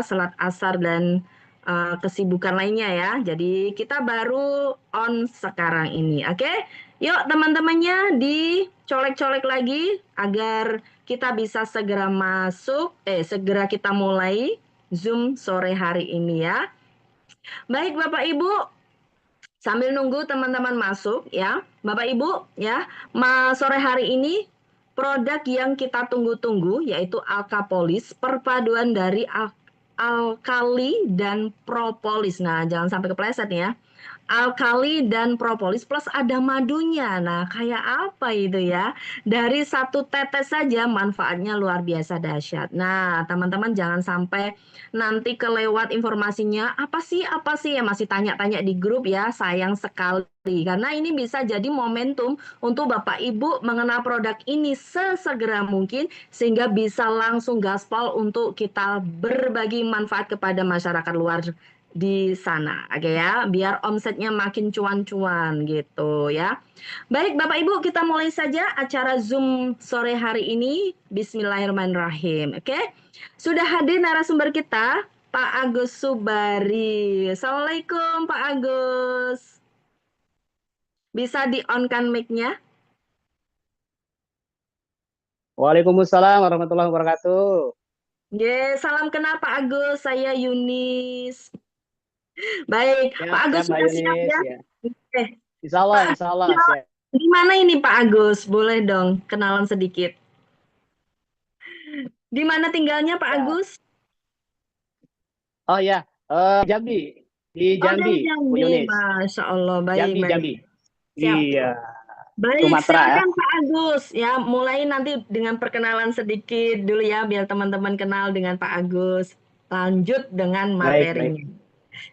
salat asar dan kesibukan lainnya ya. Jadi kita baru on sekarang ini. Oke, yuk teman-temannya dicolek-colek lagi agar kita bisa segera masuk, segera kita mulai Zoom sore hari ini ya. Baik Bapak Ibu, sambil nunggu teman-teman masuk ya, Bapak Ibu ya, sore hari ini produk yang kita tunggu-tunggu yaitu Alkapolis, perpaduan dari alkali dan propolis. Nah, jangan sampai kepleset nih ya. Alkali dan propolis plus ada madunya. Nah, kayak apa itu ya? Dari satu tetes saja manfaatnya luar biasa dahsyat. Nah, teman-teman jangan sampai nanti kelewat informasinya. Apa sih ya masih tanya-tanya di grup ya. Sayang sekali. Karena ini bisa jadi momentum untuk Bapak Ibu mengenal produk ini sesegera mungkin sehingga bisa langsung gaspol untuk kita berbagi manfaat kepada masyarakat luar di sana, oke ya, biar omsetnya makin cuan-cuan gitu ya. Baik Bapak Ibu, kita mulai saja acara Zoom sore hari ini. Bismillahirrahmanirrahim. Oke, sudah hadir narasumber kita, Pak Agus Subari. Assalamualaikum Pak Agus. Bisa di-on-kan mic-nya? Waalaikumsalam warahmatullahi wabarakatuh. Salam kenal Pak Agus, saya Yunis. Baik, Pak Siap, Agus siap Mbak sudah siap Yunis ya? ya. Eh, Pak, Insya Allah siap. di mana ini Pak Agus? Boleh dong kenalan sedikit. Di mana tinggalnya Pak Ya. Agus? Oh ya, Jambi di Oh dari Jambi, Bu Jambi, Yunis. Masya Allah. Baik, Jambi, baik. Jambi. Siap. Iya, Baik, Sumatera ya. silakan Pak Agus. Ya, mulai nanti dengan perkenalan sedikit dulu ya, biar teman-teman kenal dengan Pak Agus. Lanjut dengan Baik, baik, materinya.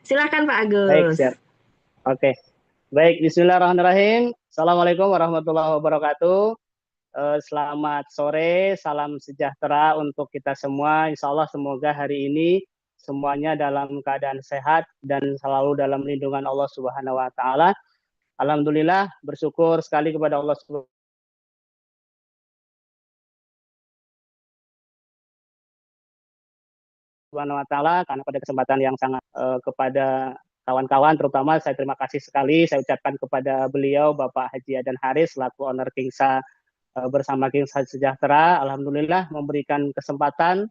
Silakan Pak baik, Agus. siap. Oke, baik. Bismillahirrahmanirrahim. Assalamualaikum warahmatullahi wabarakatuh. Selamat sore, salam sejahtera untuk kita semua. Insya Allah semoga hari ini semuanya dalam keadaan sehat dan selalu dalam lindungan Allah Subhanahu wa Ta'ala. Alhamdulillah, bersyukur sekali kepada Allah Subhanahu wa Ta'ala karena pada kesempatan yang sangat kepada kawan-kawan, terutama saya terima kasih sekali saya ucapkan kepada beliau Bapak Haji Adan Haris selaku owner Kingsa bersama Kingsa Sejahtera. Alhamdulillah memberikan kesempatan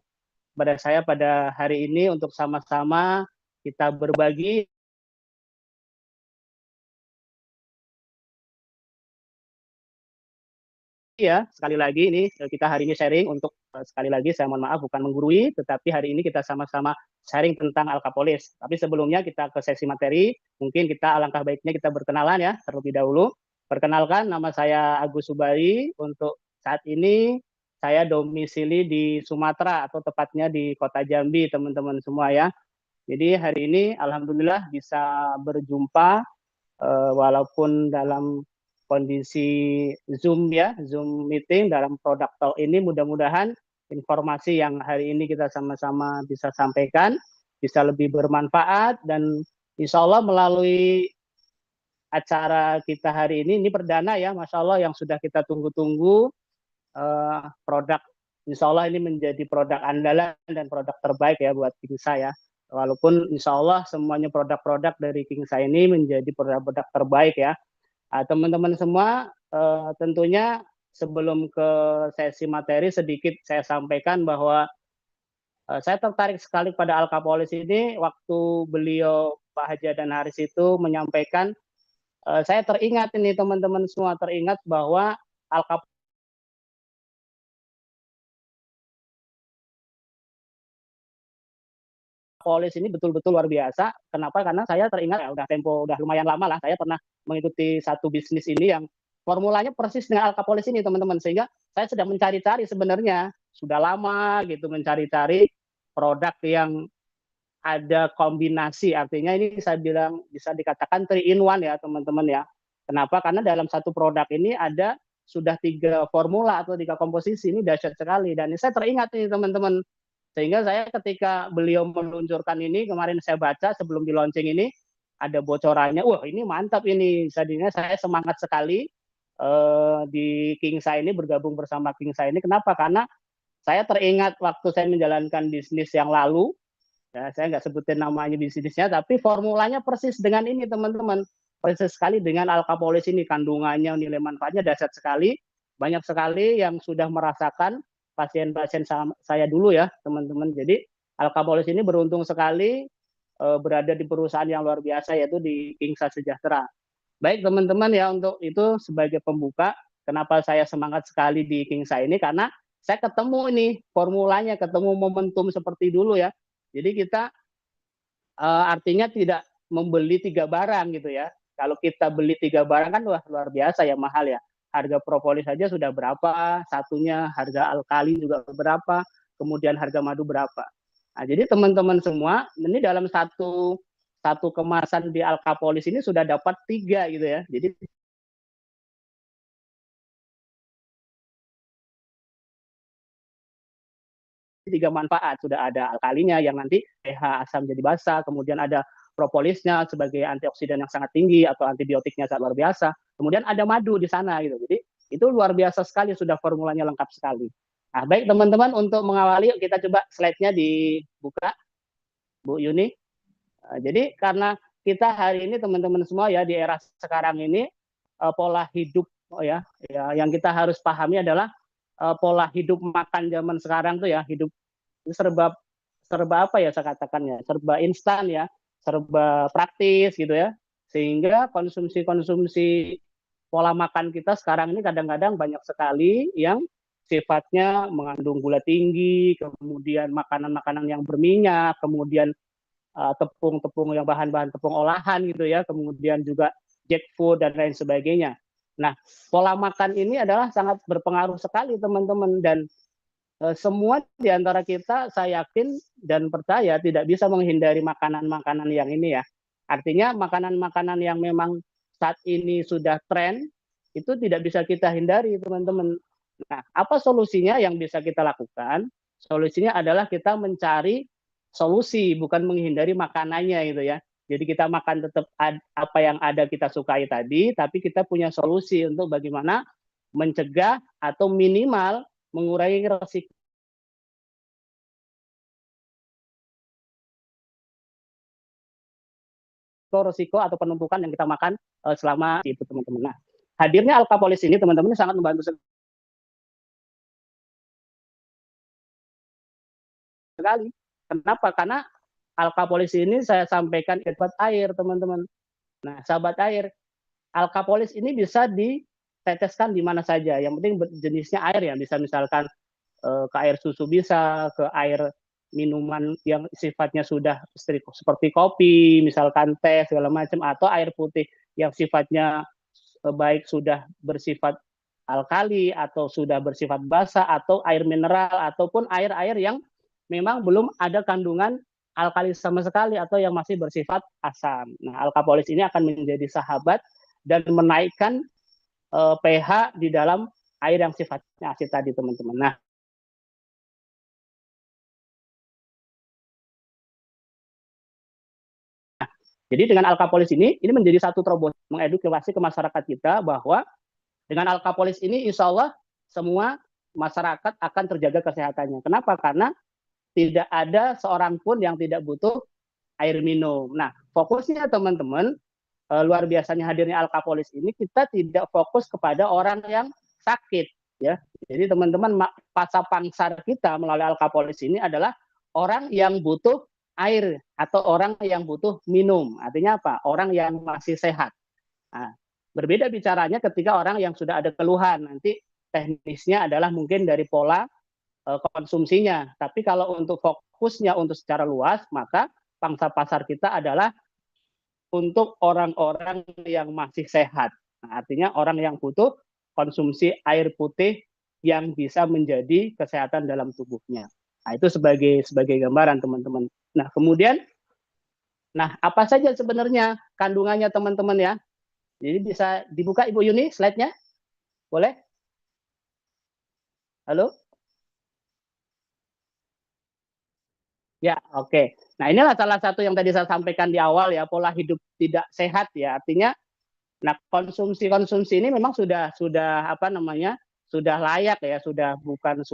pada saya pada hari ini untuk sama-sama kita berbagi ya. Sekali lagi ini kita hari ini sharing untuk sekali lagi saya mohon maaf bukan menggurui, tetapi hari ini kita sama-sama sharing tentang Alkapolis. Tapi sebelumnya kita ke sesi materi, mungkin kita alangkah baiknya kita berkenalan ya terlebih dahulu. Perkenalkan, nama saya Agus Subari. Untuk saat ini saya domisili di Sumatera atau tepatnya di Kota Jambi, teman-teman semua ya. Jadi hari ini alhamdulillah bisa berjumpa walaupun dalam kondisi Zoom ya, Zoom meeting dalam produk talk ini mudah-mudahan informasi yang hari ini kita sama-sama bisa sampaikan bisa lebih bermanfaat dan insya Allah melalui acara kita hari ini perdana ya, Masya Allah yang sudah kita tunggu-tunggu produk insya Allah ini menjadi produk andalan dan produk terbaik ya buat Kingsa ya. Walaupun insya Allah semuanya produk-produk dari Kingsa ini menjadi produk-produk terbaik ya. Teman-teman semua, tentunya sebelum ke sesi materi sedikit saya sampaikan bahwa saya tertarik sekali pada Alkapolis ini waktu beliau Pak Haji Adan Haris itu menyampaikan, saya teringat ini teman-teman semua teringat bahwa Alkapolis ini betul-betul luar biasa. Kenapa? Karena saya teringat ya udah lumayan lama lah saya pernah mengikuti satu bisnis ini yang formulanya persis dengan Alkapolis ini teman-teman, sehingga saya sedang mencari-cari sebenarnya sudah lama gitu mencari-cari produk yang ada kombinasi, artinya ini saya bilang bisa dikatakan 3 in 1 ya teman-teman ya. Kenapa? Karena dalam satu produk ini ada sudah 3 formula atau 3 komposisi, ini dahsyat sekali dan saya teringat nih teman-teman. Sehingga saya ketika beliau meluncurkan ini kemarin saya baca sebelum di launching ini ada bocorannya, wah ini mantap ini. Jadinya saya semangat sekali di Kingsa ini bergabung bersama Kingsa ini. Kenapa? Karena saya teringat waktu saya menjalankan bisnis yang lalu Ya, saya nggak sebutin namanya bisnisnya, tapi formulanya persis dengan ini teman-teman. Persis sekali dengan alkapolis ini, kandungannya, nilai manfaatnya dahsyat sekali. Banyak sekali yang sudah merasakan, pasien-pasien saya dulu ya teman-teman. Jadi alkapolis ini beruntung sekali berada di perusahaan yang luar biasa, yaitu di Kingsa Sejahtera. Baik teman-teman ya, untuk itu sebagai pembuka, kenapa saya semangat sekali di Kingsa ini, karena saya ketemu ini formulanya, ketemu momentum seperti dulu ya. Jadi kita artinya tidak membeli 3 barang gitu ya. Kalau kita beli 3 barang kan wah luar biasa ya, mahal ya. Harga propolis saja sudah berapa, satunya harga alkali juga berapa, kemudian harga madu berapa. Nah, jadi teman-teman semua, ini dalam satu kemasan di alkapolis ini sudah dapat 3 gitu ya. Jadi 3 manfaat. Sudah ada alkalinya yang nanti pH asam jadi basa, kemudian ada propolisnya sebagai antioksidan yang sangat tinggi atau antibiotiknya sangat luar biasa. Kemudian ada madu di sana gitu. Jadi itu luar biasa sekali, sudah formulanya lengkap sekali. Nah, baik teman-teman, untuk mengawali kita coba slide-nya dibuka, Bu Yuni. Jadi karena kita hari ini teman-teman semua ya, di era sekarang ini pola hidup ya yang kita harus pahami adalah pola hidup makan zaman sekarang tuh ya, hidup serba serba apa ya saya katakannya, serba instan ya, serba praktis gitu ya, sehingga konsumsi pola makan kita sekarang ini kadang-kadang banyak sekali yang sifatnya mengandung gula tinggi, kemudian makanan-makanan yang berminyak, kemudian tepung-tepung yang bahan-bahan tepung olahan gitu ya, kemudian juga jack food dan lain sebagainya. Nah, pola makan ini adalah sangat berpengaruh sekali teman-teman, dan semua di antara kita saya yakin dan percaya tidak bisa menghindari makanan-makanan yang ini ya. Artinya makanan-makanan yang memang saat ini sudah tren itu tidak bisa kita hindari teman-teman. Nah, apa solusinya yang bisa kita lakukan? Solusinya adalah kita mencari solusi, bukan menghindari makanannya gitu ya. Jadi kita makan tetap apa yang ada kita sukai tadi, tapi kita punya solusi untuk bagaimana mencegah atau minimal mengurangi resiko atau penumpukan yang kita makan selama itu teman-teman. Nah, hadirnya alkapolis ini teman-teman sangat membantu sekali. Kenapa? Karena alkapolis ini saya sampaikan sahabat air teman-teman. Nah, sahabat air, alkapolis ini bisa diteteskan di mana saja. Yang penting jenisnya air ya, bisa misalkan ke air susu, bisa ke air minuman yang sifatnya sudah seperti kopi, misalkan teh segala macam, atau air putih yang sifatnya baik sudah bersifat alkali atau sudah bersifat basa, atau air mineral, ataupun air-air yang memang belum ada kandungan alkali sama sekali atau yang masih bersifat asam. Nah, alkapolis ini akan menjadi sahabat dan menaikkan pH di dalam air yang sifatnya asid tadi teman-teman. Nah, jadi dengan alkapolis ini menjadi satu terobosan mengedukasi ke masyarakat kita bahwa dengan alkapolis ini insya Allah semua masyarakat akan terjaga kesehatannya. Kenapa? Karena tidak ada seorang pun yang tidak butuh air minum. Nah, fokusnya teman-teman, luar biasanya hadirnya alkapolis ini, kita tidak fokus kepada orang yang sakit ya. Jadi teman-teman, pasar kita melalui alkapolis ini adalah orang yang butuh air atau orang yang butuh minum. Artinya apa? Orang yang masih sehat. Nah, berbeda bicaranya ketika orang yang sudah ada keluhan. Nanti teknisnya adalah mungkin dari pola konsumsinya. Tapi kalau untuk fokusnya untuk secara luas, maka pangsa pasar kita adalah untuk orang-orang yang masih sehat. Nah, artinya orang yang butuh konsumsi air putih yang bisa menjadi kesehatan dalam tubuhnya. Nah, itu sebagai gambaran teman-teman. Nah, kemudian, apa saja sebenarnya kandungannya teman-teman ya? Jadi bisa dibuka Ibu Yuni slide-nya? Boleh? Halo? Ya, oke. Nah, inilah salah satu yang tadi saya sampaikan di awal ya, pola hidup tidak sehat ya. Artinya, nah konsumsi ini memang sudah apa namanya? Sudah layak ya, sudah bukan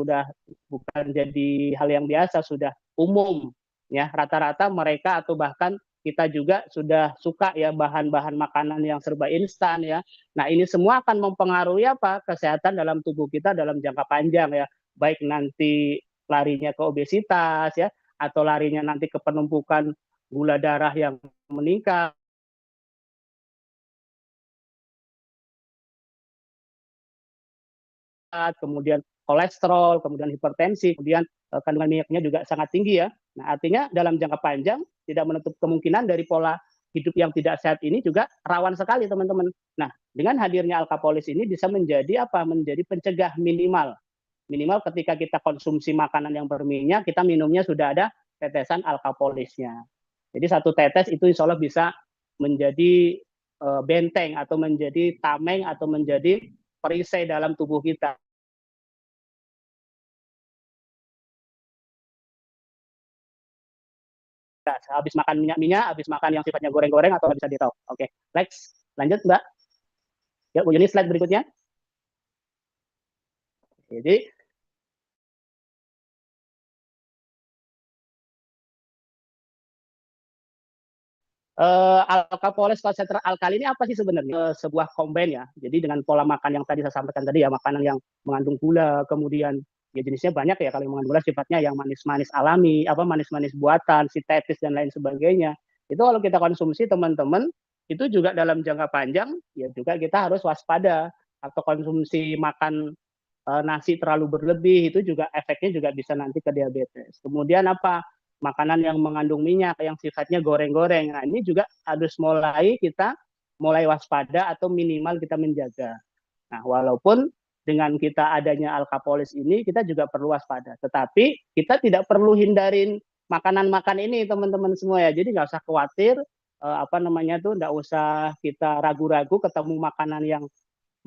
jadi hal yang biasa, sudah umum. ya rata-rata mereka atau bahkan kita juga sudah suka ya bahan-bahan makanan yang serba instan ya. Nah, ini semua akan mempengaruhi apa? Kesehatan dalam tubuh kita dalam jangka panjang ya. Baik nanti larinya ke obesitas ya, atau larinya nanti ke penumpukan gula darah yang meningkat, kemudian kolesterol, kemudian hipertensi, kemudian kandungan minyaknya juga sangat tinggi ya. Nah, artinya dalam jangka panjang tidak menutup kemungkinan dari pola hidup yang tidak sehat ini juga rawan sekali teman-teman. Nah, dengan hadirnya alkapolis ini bisa menjadi apa? Menjadi pencegah minimal. Minimal ketika kita konsumsi makanan yang berminyak, kita minumnya sudah ada tetesan alkapolisnya. Jadi satu tetes itu insya Allah bisa menjadi benteng atau menjadi tameng atau menjadi perisai dalam tubuh kita. Habis makan minyak-minyak, habis makan yang sifatnya goreng-goreng atau bisa di Oke, okay. Next, lanjut Mbak. Ya, Bu Yuni slide berikutnya. Jadi alkapolis konsentrat alkali ini apa sih sebenarnya? Sebuah combine ya. Jadi dengan pola makan yang tadi saya sampaikan tadi ya, makanan yang mengandung gula, kemudian ya jenisnya banyak ya, kalau yang mengandung gula sifatnya yang manis-manis alami, apa manis-manis buatan, sintetis dan lain sebagainya. Itu kalau kita konsumsi teman-teman, itu juga dalam jangka panjang ya juga kita harus waspada, atau konsumsi makan nasi terlalu berlebih itu juga efeknya juga bisa nanti ke diabetes. Kemudian apa? Makanan yang mengandung minyak yang sifatnya goreng-goreng. Nah, ini juga harus kita mulai waspada atau minimal kita menjaga. Nah, walaupun dengan kita adanya alkapolis ini kita juga perlu waspada. Tetapi kita tidak perlu hindarin makanan-makan ini teman-teman semua ya. Jadi nggak usah khawatir apa namanya tuh, nggak usah kita ragu-ragu ketemu makanan yang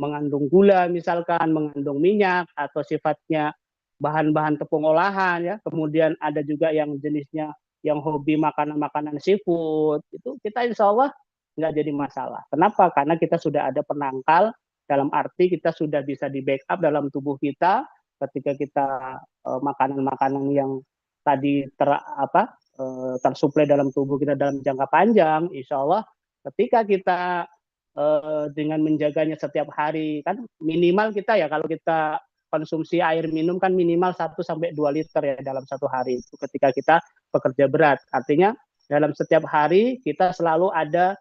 mengandung gula misalkan, mengandung minyak atau sifatnya bahan-bahan tepung olahan ya. Kemudian ada juga yang jenisnya yang hobi makanan-makanan seafood, itu kita insya Allah nggak jadi masalah. Kenapa? Karena kita sudah ada penangkal, dalam arti kita sudah bisa di backup dalam tubuh kita ketika kita makanan-makanan yang tadi tersuplai dalam tubuh kita dalam jangka panjang, insya Allah ketika kita dengan menjaganya setiap hari, kan minimal kita ya kalau kita konsumsi air minum kan minimal 1 sampai 2 liter ya dalam satu hari itu ketika kita bekerja berat. Artinya dalam setiap hari kita selalu ada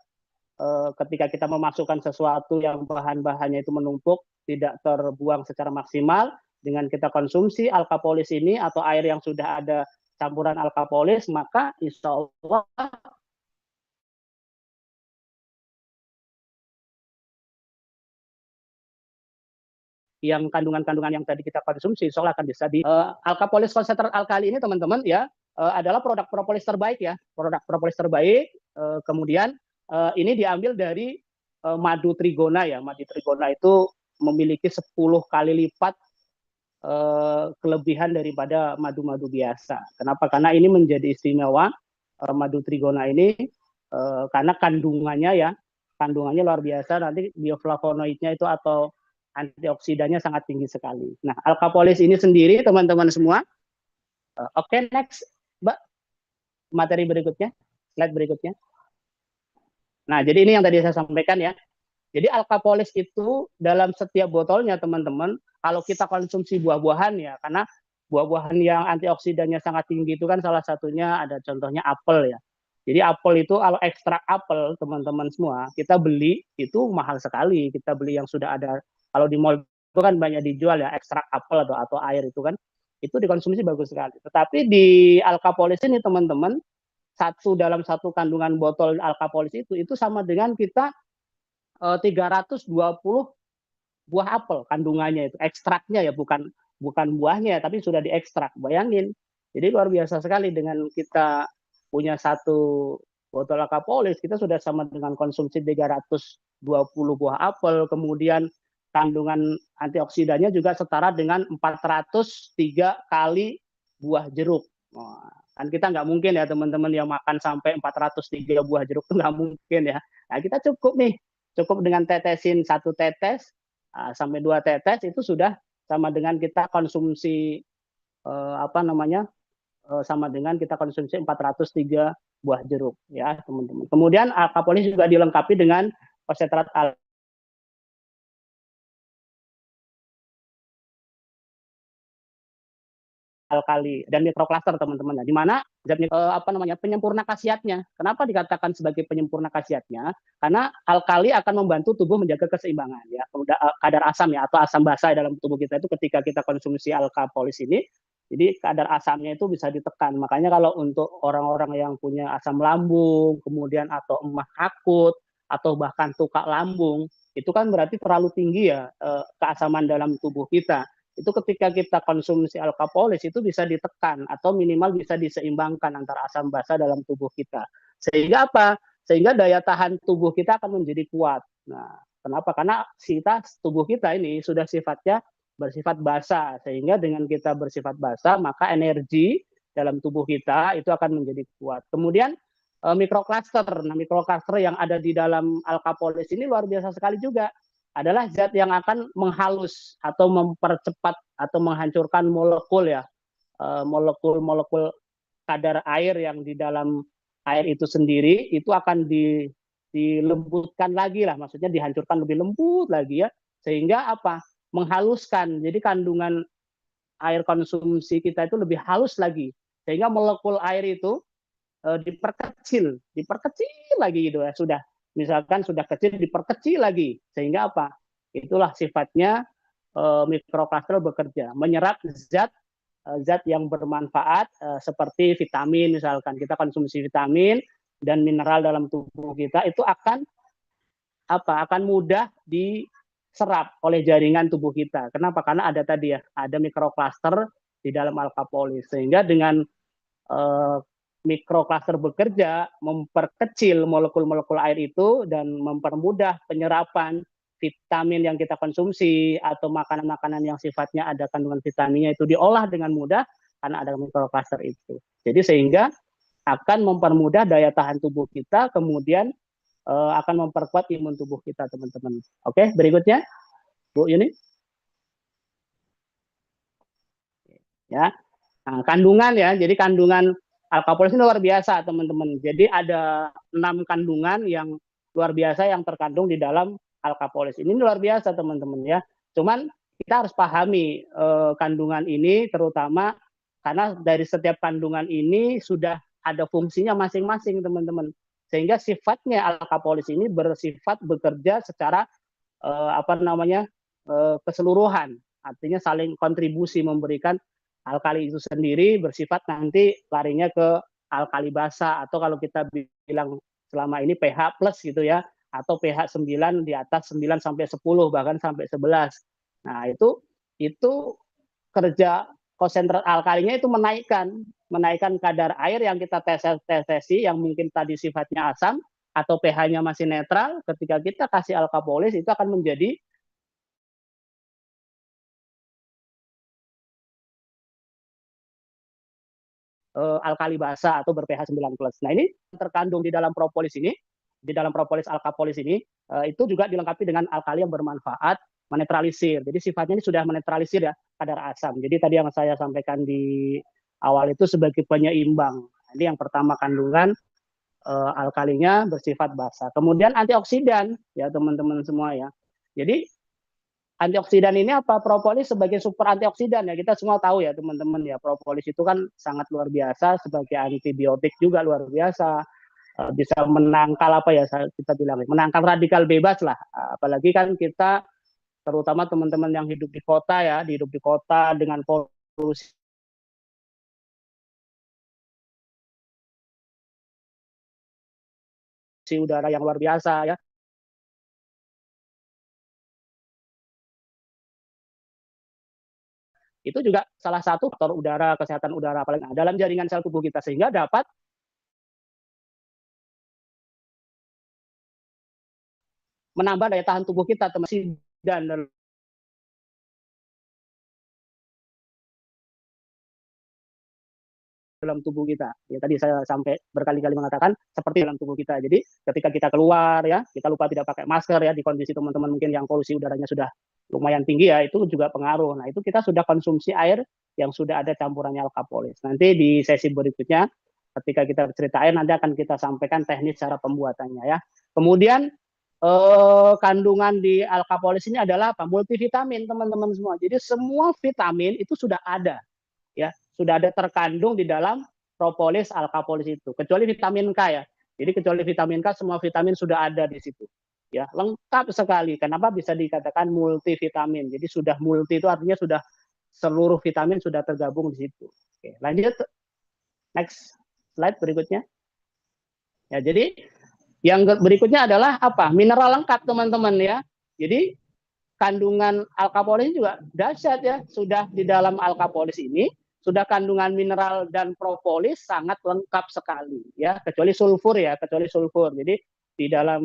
ketika kita memasukkan sesuatu yang bahan-bahannya itu menumpuk, tidak terbuang secara maksimal, dengan kita konsumsi alkapolis ini atau air yang sudah ada campuran alkapolis, maka insya Allah yang kandungan-kandungan yang tadi kita konsumsi insya Allah akan bisa di alkapolis konsentrat alkali ini teman-teman ya adalah produk propolis terbaik ya, produk propolis terbaik. Kemudian ini diambil dari madu trigona ya. Madu trigona itu memiliki 10 kali lipat kelebihan daripada madu-madu biasa. Kenapa? Karena ini menjadi istimewa madu trigona ini karena kandungannya luar biasa. Nanti bioflavonoidnya itu atau antioksidannya sangat tinggi sekali. Nah, alkapolis ini sendiri teman-teman semua. Oke, next, Mbak. Materi berikutnya, slide berikutnya. Nah, jadi ini yang tadi saya sampaikan ya. Jadi alkapolis itu dalam setiap botolnya teman-teman, kalau kita konsumsi buah-buahan ya, karena buah-buahan yang antioksidannya sangat tinggi itu kan salah satunya ada contohnya apel ya. Jadi apel itu kalau ekstrak apel teman-teman semua, kita beli itu mahal sekali. Kita beli yang sudah ada, kalau di mall itu kan banyak dijual ya ekstrak apel atau air itu kan, itu dikonsumsi bagus sekali. Tetapi di alkapolis ini teman-teman, dalam satu kandungan botol alkapolis itu sama dengan kita 320 buah apel kandungannya, itu ekstraknya ya, bukan buahnya tapi sudah diekstrak. Bayangin, jadi luar biasa sekali. Dengan kita punya satu botol alkapolis, kita sudah sama dengan konsumsi 320 buah apel. Kemudian kandungan antioksidannya juga setara dengan 403 kali buah jeruk. Kan kita nggak mungkin ya teman-teman yang makan sampai 403 buah jeruk, itu nggak mungkin ya. Nah, kita cukup dengan tetesin 1 tetes sampai 2 tetes itu sudah sama dengan kita konsumsi sama dengan kita konsumsi 403 buah jeruk ya teman-teman. Kemudian alkapolis juga dilengkapi dengan konsentrat alkali dan mikrokluster teman-teman. Nah, di mana penyempurna khasiatnya. Kenapa dikatakan sebagai penyempurna khasiatnya? Karena alkali akan membantu tubuh menjaga keseimbangan ya. Kadar asam ya atau asam basa dalam tubuh kita itu ketika kita konsumsi alkapolis ini, jadi kadar asamnya itu bisa ditekan. Makanya kalau untuk orang-orang yang punya asam lambung, kemudian atau emah akut atau bahkan tukak lambung, itu kan berarti terlalu tinggi ya keasaman dalam tubuh kita. Itu ketika kita konsumsi alkapolis itu bisa ditekan atau minimal bisa diseimbangkan antara asam basa dalam tubuh kita. Sehingga apa? Sehingga daya tahan tubuh kita akan menjadi kuat. Nah, kenapa? Karena tubuh kita ini sudah sifatnya bersifat basa, sehingga dengan kita bersifat basa, maka energi dalam tubuh kita itu akan menjadi kuat. Kemudian mikrokluster. Nah, mikrokluster yang ada di dalam alkapolis ini luar biasa sekali juga, adalah zat yang akan menghalus atau mempercepat atau menghancurkan molekul ya, molekul-molekul kadar air yang di dalam air itu sendiri itu akan dilembutkan lagi lah, maksudnya dihancurkan lebih lembut lagi ya, sehingga apa? Menghaluskan. Jadi kandungan air konsumsi kita itu lebih halus lagi, sehingga molekul air itu diperkecil lagi gitu ya, sudah misalkan sudah kecil diperkecil lagi, sehingga apa? Itulah sifatnya mikrokluster bekerja, menyerap zat yang bermanfaat seperti vitamin, misalkan kita konsumsi vitamin dan mineral dalam tubuh kita itu akan mudah diserap oleh jaringan tubuh kita. Kenapa? Karena ada tadi ya, ada mikrokluster di dalam alkapolis, sehingga dengan mikrokluster bekerja memperkecil molekul-molekul air itu dan mempermudah penyerapan vitamin yang kita konsumsi atau makanan-makanan yang sifatnya ada kandungan vitaminnya itu diolah dengan mudah karena ada mikrokluster itu. Jadi sehingga akan mempermudah daya tahan tubuh kita, kemudian akan memperkuat imun tubuh kita, teman-teman. Oke, berikutnya Bu Yuni. Ya, nah, kandungan ya. Jadi kandungan alkapolis ini luar biasa, teman-teman. Jadi ada 6 kandungan yang luar biasa yang terkandung di dalam alkapolis. Ini luar biasa, teman-teman ya. Cuman kita harus pahami kandungan ini, terutama karena dari setiap kandungan ini sudah ada fungsinya masing-masing, teman-teman. Sehingga sifatnya alkapolis ini bersifat bekerja secara keseluruhan. Artinya saling kontribusi memberikan. Alkali itu sendiri bersifat nanti larinya ke alkali basa, atau kalau kita bilang selama ini pH plus gitu ya, atau pH 9 di atas 9 sampai 10 bahkan sampai 11. Nah, itu kerja konsentrat alkalinya itu menaikkan kadar air yang kita tesesi yang mungkin tadi sifatnya asam atau pH-nya masih netral. Ketika kita kasih alkapolis itu akan menjadi alkali basa atau ber-pH 9+. Nah, ini terkandung di dalam propolis ini, di dalam propolis alkapolis ini, itu juga dilengkapi dengan alkali yang bermanfaat, menetralisir. Jadi sifatnya ini sudah menetralisir ya kadar asam. Jadi tadi yang saya sampaikan di awal itu sebagai penyeimbang. Ini yang pertama, kandungan alkalinya bersifat basa. Kemudian antioksidan ya teman-teman semua ya. Jadi antioksidan ini apa? Propolis sebagai super antioksidan ya, kita semua tahu ya teman-teman ya, propolis itu kan sangat luar biasa sebagai antibiotik juga luar biasa, bisa menangkal kita bilang menangkal radikal bebas lah, apalagi kan kita terutama teman-teman yang hidup di kota ya, hidup di kota dengan polusi udara yang luar biasa ya. Itu juga salah satu faktor udara, kesehatan udara paling dalam jaringan sel tubuh kita, sehingga dapat menambah daya tahan tubuh kita, teman-teman. Dan dalam tubuh kita. Ya tadi saya sampai berkali-kali mengatakan seperti dalam tubuh kita. Jadi ketika kita keluar ya, kita lupa tidak pakai masker ya, di kondisi teman-teman mungkin yang polusi udaranya sudah lumayan tinggi ya, itu juga pengaruh. Nah, itu kita sudah konsumsi air yang sudah ada campurannya alkapolis. Nanti di sesi berikutnya ketika kita bercerita air nanti akan kita sampaikan teknis cara pembuatannya ya. Kemudian kandungan di alkapolis ini adalah apa? Multivitamin teman-teman semua. Jadi semua vitamin itu sudah ada ya, sudah ada terkandung di dalam propolis alkapolis itu. Kecuali vitamin K ya. Jadi kecuali vitamin K semua vitamin sudah ada di situ. Ya, lengkap sekali. Kenapa bisa dikatakan multivitamin? Jadi sudah multi itu artinya sudah seluruh vitamin sudah tergabung di situ. Oke, lanjut next slide berikutnya. Ya, jadi yang berikutnya adalah apa? Mineral lengkap teman-teman ya. Jadi kandungan alkapolis juga dahsyat ya. Sudah di dalam alkapolis ini sudah kandungan mineral dan propolis sangat lengkap sekali ya. Kecuali sulfur ya, kecuali sulfur. Jadi di dalam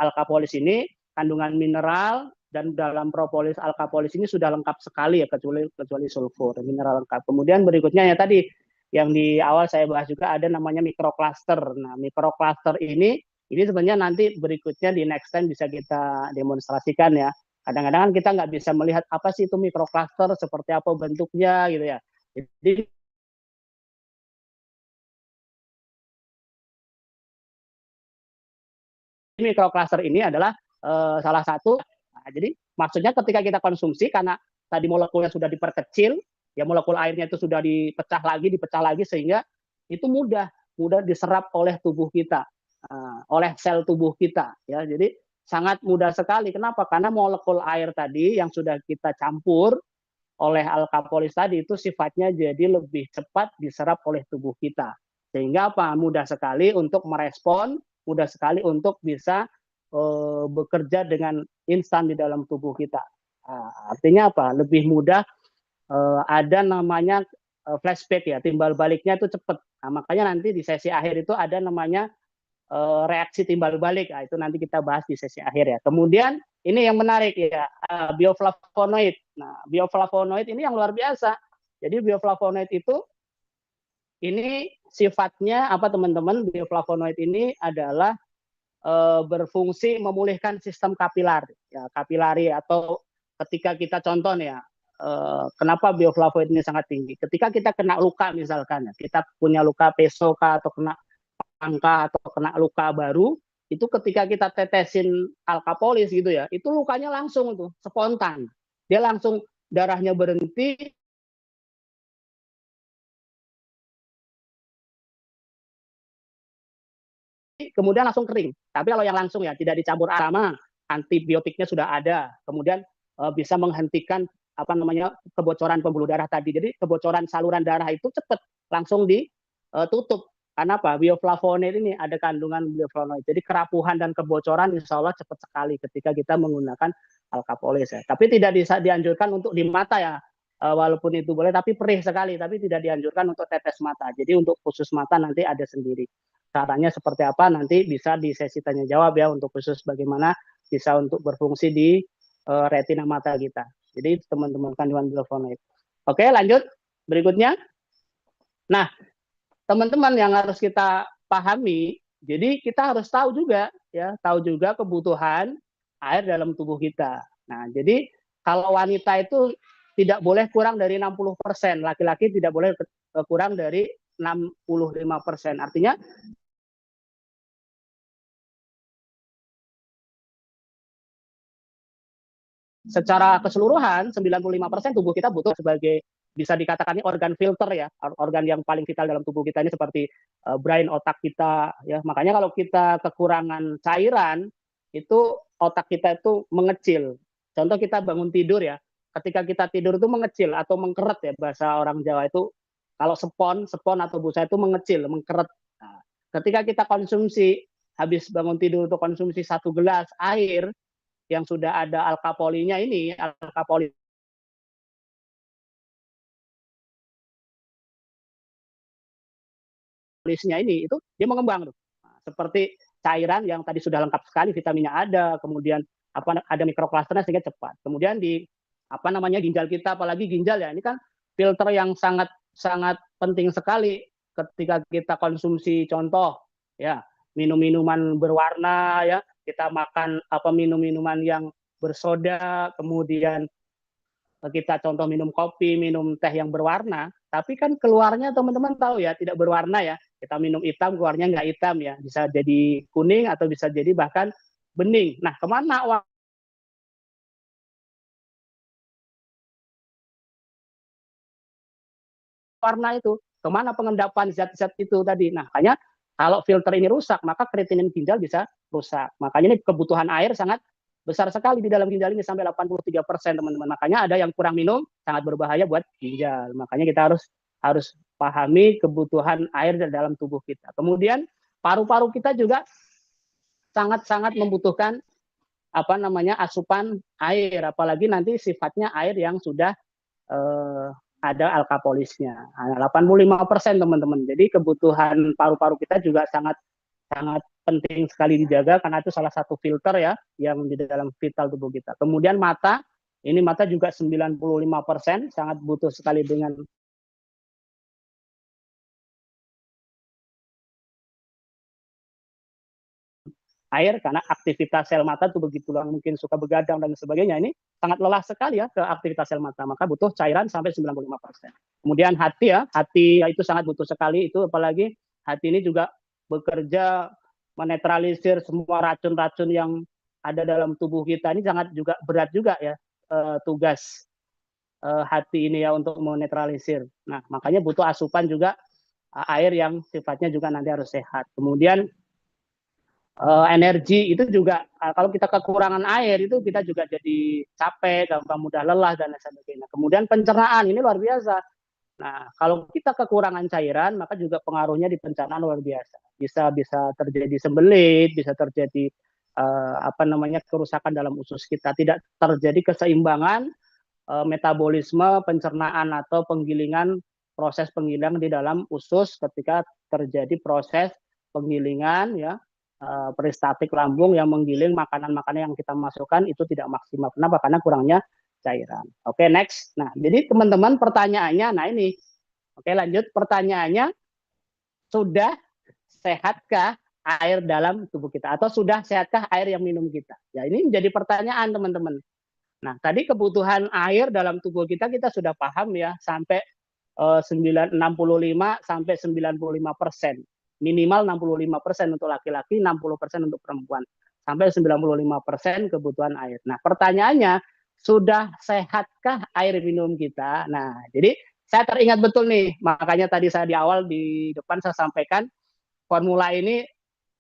alkapolis ini kandungan mineral dan dalam propolis alkapolis ini sudah lengkap sekali ya, kecuali sulfur, mineral lengkap. Kemudian berikutnya ya tadi yang di awal saya bahas juga ada namanya mikrokluster. Nah, mikrokluster ini sebenarnya nanti berikutnya di next time bisa kita demonstrasikan ya. Kadang-kadang kan kita nggak bisa melihat apa sih itu mikrokluster, seperti apa bentuknya gitu ya. Jadi mikrokluster ini adalah salah satu. Nah, jadi maksudnya ketika kita konsumsi karena tadi molekulnya sudah diperkecil, ya molekul airnya itu sudah dipecah lagi sehingga itu mudah diserap oleh tubuh kita, oleh sel tubuh kita ya. Jadi sangat mudah sekali. Kenapa? Karena molekul air tadi yang sudah kita campur oleh alkapolis tadi itu sifatnya jadi lebih cepat diserap oleh tubuh kita. Sehingga apa? Mudah sekali untuk merespon, mudah sekali untuk bisa bekerja dengan instan di dalam tubuh kita. Artinya apa? Lebih mudah ada namanya flashback ya, timbal baliknya itu cepat. Nah, makanya nanti di sesi akhir itu ada namanya reaksi timbal balik. Nah, itu nanti kita bahas di sesi akhir ya. Kemudian ini yang menarik ya, bioflavonoid. Nah, bioflavonoid ini yang luar biasa. Jadi bioflavonoid itu ini sifatnya apa teman-teman? Bioflavonoid ini adalah berfungsi memulihkan sistem kapilar, ya kapilari atau ketika kita contoh ya, kenapa bioflavonoid ini sangat tinggi? Ketika kita kena luka misalkan, kita punya luka PSOK atau kena angka atau kena luka baru, itu ketika kita tetesin alkapolis gitu ya, itu lukanya langsung tuh spontan. Dia langsung darahnya berhenti, kemudian langsung kering. Tapi kalau yang langsung ya tidak dicampur arama, antibiotiknya sudah ada, kemudian bisa menghentikan apa namanya kebocoran pembuluh darah tadi. Jadi kebocoran saluran darah itu cepat langsung ditutup. Karena apa? Bioflavonoid ini ada kandungan bioflavonoid. Jadi kerapuhan dan kebocoran insya Allah cepat sekali ketika kita menggunakan alkapolis ya. Tapi tidak bisa dianjurkan untuk di mata ya. Walaupun itu boleh, tapi perih sekali. Tapi tidak dianjurkan untuk tetes mata. Jadi untuk khusus mata nanti ada sendiri. Caranya seperti apa nanti bisa di sesi tanya jawab ya untuk khusus bagaimana bisa untuk berfungsi di retina mata kita. Jadi teman-teman kandungan bioflavonoid. Oke, lanjut berikutnya. Nah, teman-teman yang harus kita pahami, jadi kita harus tahu juga ya, tahu juga kebutuhan air dalam tubuh kita. Nah, jadi kalau wanita itu tidak boleh kurang dari 60%, laki-laki tidak boleh kurang dari 65%. Artinya secara keseluruhan 95% tubuh kita butuh sebagai bisa dikatakan ini organ filter ya, organ yang paling vital dalam tubuh kita ini seperti brain otak kita ya. Makanya kalau kita kekurangan cairan itu otak kita itu mengecil. Contoh kita bangun tidur ya, ketika kita tidur itu mengecil atau mengkeret ya bahasa orang Jawa itu kalau spon atau busa itu mengecil, mengkeret. Nah, ketika kita konsumsi habis bangun tidur untuk konsumsi 1 gelas air yang sudah ada alkapolinya ini, alkapolisnya ini, itu dia mengembang tuh. Nah, seperti cairan yang tadi sudah lengkap sekali, vitaminnya ada, kemudian apa ada mikroklusternya sehingga cepat. Kemudian di apa namanya ginjal kita, apalagi ginjal ya, ini kan filter yang sangat sangat penting sekali ketika kita konsumsi contoh ya minum minuman berwarna ya, kita makan apa minum minuman yang bersoda, kemudian kita contoh minum kopi, minum teh yang berwarna, tapi kan keluarnya teman-teman tahu ya, tidak berwarna ya. Kita minum hitam, keluarnya nggak hitam ya. Bisa jadi kuning atau bisa jadi bahkan bening. Nah, kemana warna itu? Kemana pengendapan zat-zat itu tadi? Nah, makanya kalau filter ini rusak, maka kreatinin ginjal bisa rusak. Makanya ini kebutuhan air sangat besar sekali di dalam ginjal ini sampai 83% teman-teman. Makanya ada yang kurang minum sangat berbahaya buat ginjal. Makanya kita harus pahami kebutuhan air dalam tubuh kita. Kemudian paru-paru kita juga sangat-sangat membutuhkan asupan air, apalagi nanti sifatnya air yang sudah ada alkapolisnya. 85% teman-teman. Jadi kebutuhan paru-paru kita juga sangat sangat penting sekali dijaga karena itu salah satu filter ya yang di dalam vital tubuh kita. Kemudian mata, ini mata juga 95% sangat butuh sekali dengan air karena aktivitas sel mata itu begitu mungkin suka begadang dan sebagainya, ini sangat lelah sekali ya ke aktivitas sel mata, maka butuh cairan sampai 95%. Kemudian hati ya, hati itu sangat butuh sekali, itu apalagi hati ini juga bekerja menetralisir semua racun-racun yang ada dalam tubuh kita, ini sangat juga berat juga ya tugas hati ini ya untuk menetralisir. Nah, makanya butuh asupan juga air yang sifatnya juga nanti harus sehat. Kemudian energi itu juga kalau kita kekurangan air itu kita juga jadi capek, gampang mudah lelah dan lain sebagainya. Kemudian pencernaan ini luar biasa. Nah, kalau kita kekurangan cairan maka juga pengaruhnya di pencernaan luar biasa. Bisa terjadi sembelit, bisa terjadi kerusakan dalam usus kita, tidak terjadi keseimbangan metabolisme, pencernaan atau penggilingan, proses penggilingan di dalam usus ketika terjadi proses penggilingan ya peristaltik lambung yang menggiling makanan-makanan yang kita masukkan itu tidak maksimal. Kenapa? Karena kurangnya cairan. Oke, next. Nah, jadi teman-teman pertanyaannya, nah ini. Oke, lanjut. Pertanyaannya, sudah sehatkah air dalam tubuh kita? Atau sudah sehatkah air yang minum kita? Ya, ini menjadi pertanyaan teman-teman. Nah, tadi kebutuhan air dalam tubuh kita sudah paham ya, sampai 65 sampai 95%. Minimal 65% untuk laki-laki, 60% untuk perempuan. Sampai 95% kebutuhan air. Nah, pertanyaannya, sudah sehatkah air minum kita? Nah, jadi saya teringat betul nih, makanya tadi saya di awal di depan saya sampaikan formula ini,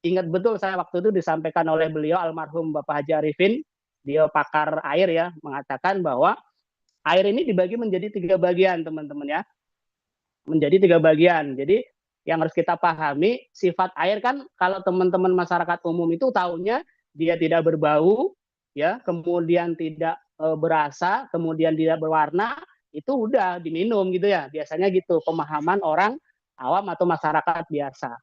ingat betul saya waktu itu disampaikan oleh beliau almarhum Bapak Haji Arifin, dia pakar air ya, mengatakan bahwa air ini dibagi menjadi 3 bagian teman-teman ya, menjadi 3 bagian. Jadi yang harus kita pahami, sifat air kan kalau teman-teman masyarakat umum itu tahunya dia tidak berbau, ya, kemudian tidak berasa, kemudian tidak berwarna, itu udah diminum gitu ya. Biasanya gitu pemahaman orang awam atau masyarakat biasa.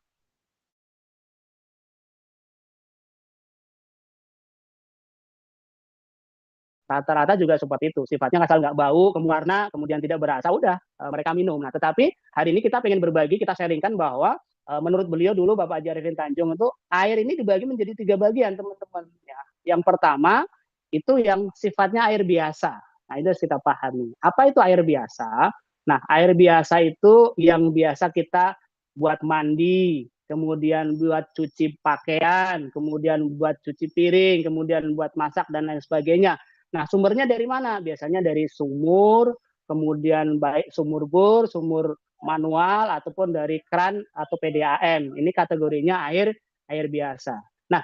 Rata-rata juga seperti itu, sifatnya asal nggak bau, warna, kemudian tidak berasa, udah mereka minum. Nah, tetapi hari ini kita pengen berbagi, kita sharingkan bahwa menurut beliau dulu Bapak Haji Arifin Tanjung itu air ini dibagi menjadi 3 bagian teman-teman. Ya. Yang pertama itu yang sifatnya air biasa. Nah, itu harus kita pahami. Apa itu air biasa? Nah, air biasa itu yang biasa kita buat mandi, kemudian buat cuci pakaian, kemudian buat cuci piring, kemudian buat masak dan lain sebagainya. Nah, sumbernya dari mana? Biasanya dari sumur, kemudian baik sumur bor, sumur manual, ataupun dari kran atau PDAM. Ini kategorinya air biasa. Nah,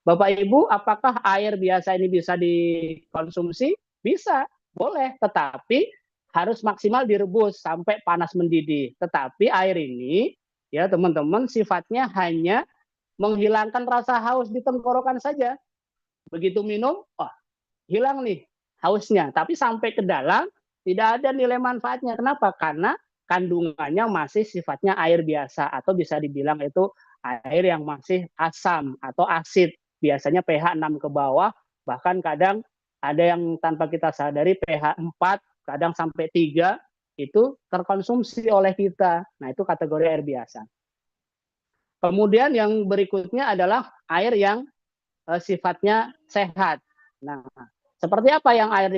Bapak Ibu, apakah air biasa ini bisa dikonsumsi? Bisa, boleh. Tetapi harus maksimal direbus sampai panas mendidih. Tetapi air ini, ya teman-teman, sifatnya hanya menghilangkan rasa haus di tenggorokan saja. Begitu minum, hilang nih hausnya, tapi sampai ke dalam tidak ada nilai manfaatnya. Kenapa? Karena kandungannya masih sifatnya air biasa atau bisa dibilang itu air yang masih asam atau asid. Biasanya pH 6 ke bawah, bahkan kadang ada yang tanpa kita sadari pH 4, kadang sampai 3 itu terkonsumsi oleh kita. Nah, itu kategori air biasa. Kemudian yang berikutnya adalah air yang sifatnya sehat. Nah, seperti apa yang air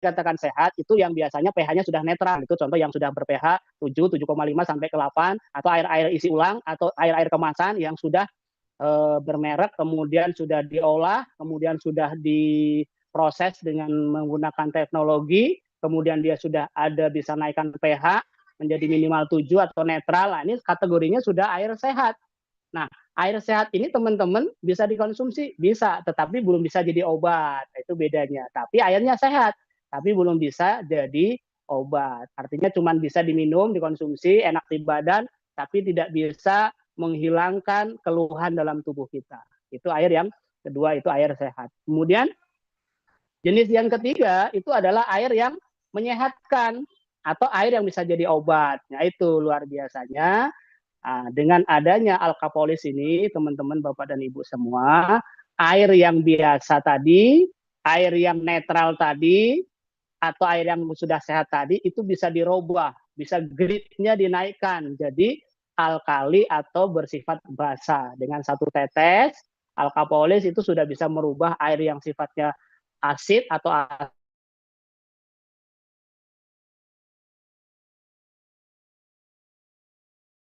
dikatakan sehat itu yang biasanya pH-nya sudah netral. Itu contoh yang sudah ber-pH 7, 7,5 sampai ke 8, atau air-air isi ulang atau air-air kemasan yang sudah bermerek, kemudian sudah diolah, kemudian sudah diproses dengan menggunakan teknologi, kemudian dia sudah ada bisa naikkan pH menjadi minimal 7 atau netral. Nah, ini kategorinya sudah air sehat. Nah, air sehat ini teman-teman bisa dikonsumsi, bisa, tetapi belum bisa jadi obat. Itu bedanya. Tapi airnya sehat, tapi belum bisa jadi obat. Artinya cuma bisa diminum, dikonsumsi, enak di badan, tapi tidak bisa menghilangkan keluhan dalam tubuh kita. Itu air yang kedua, itu air sehat. Kemudian jenis yang ketiga itu adalah air yang menyehatkan atau air yang bisa jadi obat. Nah, itu luar biasanya. Nah, dengan adanya Alkapolis ini, teman-teman, Bapak dan Ibu semua, air yang biasa tadi, air yang netral tadi, atau air yang sudah sehat tadi, itu bisa dirubah, bisa grade-nya dinaikkan. Jadi alkali atau bersifat basa. Dengan satu tetes, Alkapolis itu sudah bisa merubah air yang sifatnya asid atau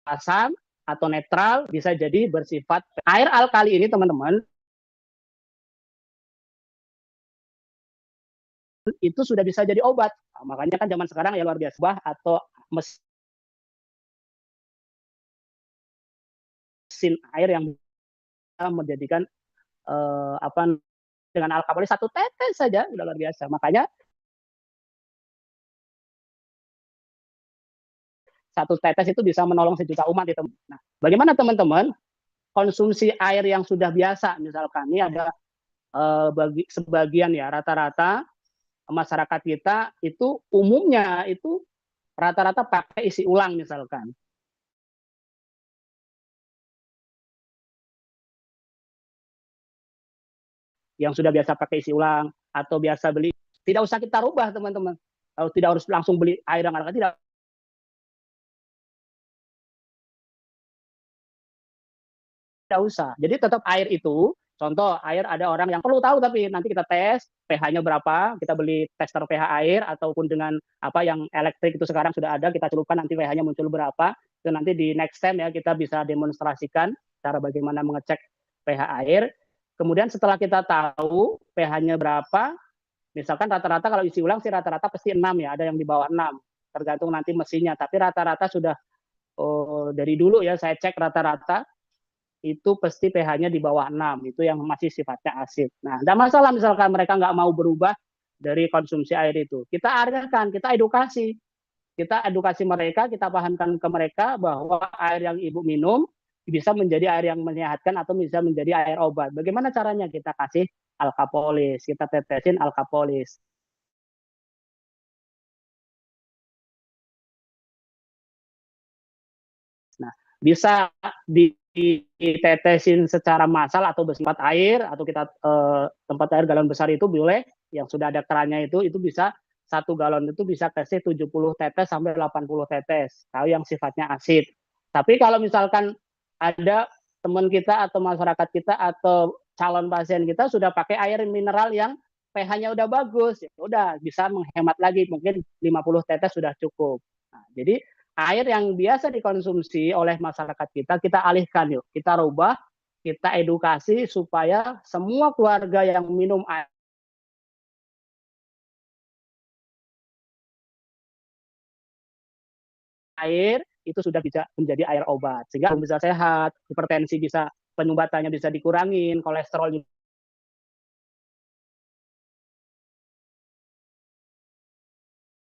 asam atau netral, bisa jadi bersifat air alkali ini, teman-teman, itu sudah bisa jadi obat. Nah, makanya kan zaman sekarang ya luar biasa, atau mesin air yang menjadikan apa dengan alkapolis satu tetes saja udah luar biasa. Makanya satu tetes itu bisa menolong sejuta umat itu. Nah, bagaimana teman-teman konsumsi air yang sudah biasa, misalkan ini ada bagi sebagian ya, rata-rata masyarakat kita itu umumnya itu rata-rata pakai isi ulang misalkan. Yang sudah biasa pakai isi ulang atau biasa beli, tidak usah kita rubah, teman-teman. Kalau tidak harus langsung beli air yang alkali, tidak usah. Jadi tetap air itu, contoh air ada orang yang perlu tahu, tapi nanti kita tes pH-nya berapa, kita beli tester pH air ataupun dengan apa yang elektrik itu sekarang sudah ada, kita celupkan nanti pH-nya muncul berapa. Itu nanti di next time ya kita bisa demonstrasikan cara bagaimana mengecek pH air. Kemudian setelah kita tahu pH-nya berapa, misalkan rata-rata kalau isi ulang sih rata-rata pasti 6 ya, ada yang di bawah 6, tergantung nanti mesinnya. Tapi rata-rata sudah dari dulu ya saya cek rata-rata itu pasti pH-nya di bawah 6, itu yang masih sifatnya asid. Nah, tidak masalah misalkan mereka nggak mau berubah dari konsumsi air itu. Kita arahkan, kita edukasi mereka, kita pahamkan ke mereka bahwa air yang ibu minum bisa menjadi air yang menyehatkan atau bisa menjadi air obat. Bagaimana caranya? Kita kasih alkapolis, kita tetesin alkapolis. Nah, bisa ditetesin secara massal atau bersifat air, atau kita tempat air galon besar itu boleh, yang sudah ada kerannya itu bisa 1 galon itu bisa kasih 70 tetes sampai 80 tetes, kalau yang sifatnya asid. Tapi kalau misalkan ada teman kita atau masyarakat kita atau calon pasien kita sudah pakai air mineral yang pH-nya udah bagus, ya udah bisa menghemat lagi, mungkin 50 tetes sudah cukup. Nah, jadi air yang biasa dikonsumsi oleh masyarakat kita alihkan yuk, kita rubah, kita edukasi supaya semua keluarga yang minum air itu sudah bisa menjadi air obat, sehingga bisa sehat, hipertensi bisa, penyumbatannya bisa dikurangin, kolesterol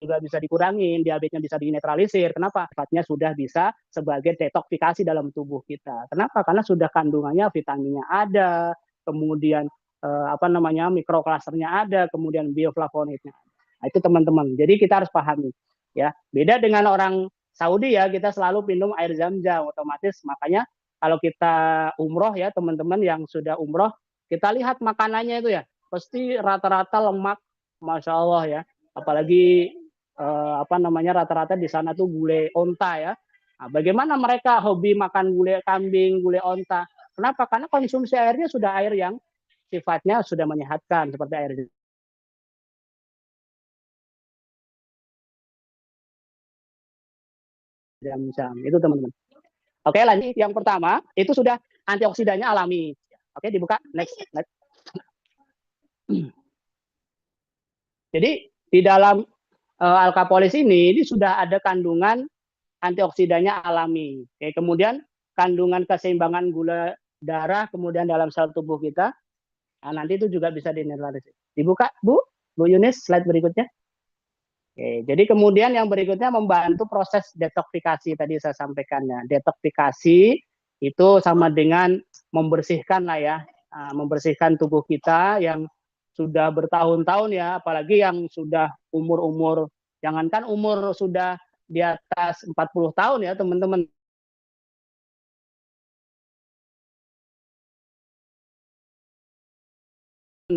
juga bisa dikurangin, diabetesnya bisa dinetralisir. Kenapa? Sifatnya sudah bisa sebagai detoksifikasi dalam tubuh kita. Kenapa? Karena sudah kandungannya vitaminnya ada, kemudian apa namanya mikroklasternya ada, kemudian bioflavonoidnya ada. Nah, itu teman-teman. Jadi kita harus pahami ya. Beda dengan orang Saudi ya, kita selalu minum air zam-zam otomatis. Makanya kalau kita umroh ya teman-teman yang sudah umroh, kita lihat makanannya itu ya, pasti rata-rata lemak, masya Allah ya. Apalagi apa namanya rata-rata di sana tuh gulai onta ya. Nah, bagaimana mereka hobi makan gulai kambing, gulai onta? Kenapa? Karena konsumsi airnya sudah air yang sifatnya sudah menyehatkan seperti air berjam-jam. Itu teman-teman. Oke, lanjut. Yang pertama, itu sudah antioksidannya alami. Oke, dibuka. Next. Jadi, di dalam alkapolis ini sudah ada kandungan antioksidannya alami. Oke, kemudian kandungan keseimbangan gula darah, kemudian dalam sel tubuh kita, nah, nanti itu juga bisa dinetralisir. Dibuka, Bu Yunis, slide berikutnya. Oke, jadi kemudian yang berikutnya membantu proses detoksifikasi tadi saya sampaikan ya. Detoksifikasi itu sama dengan membersihkan lah ya, membersihkan tubuh kita yang sudah bertahun-tahun ya, apalagi yang sudah umur-umur, jangankan umur sudah di atas 40 tahun ya teman-teman.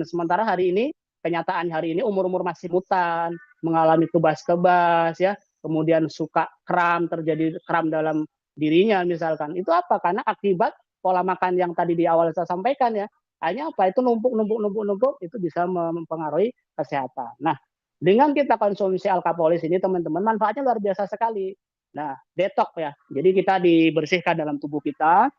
Sementara hari ini, kenyataan hari ini umur-umur masih mutan, mengalami kebas-kebas ya, kemudian suka kram, terjadi kram dalam dirinya misalkan. Itu apa? Karena akibat pola makan yang tadi di awal saya sampaikan ya. Hanya apa? Itu numpuk itu bisa mempengaruhi kesehatan. Nah, dengan kita konsumsi alkapolis ini teman-teman, manfaatnya luar biasa sekali. Nah, detox ya. Jadi kita dibersihkan dalam tubuh kita,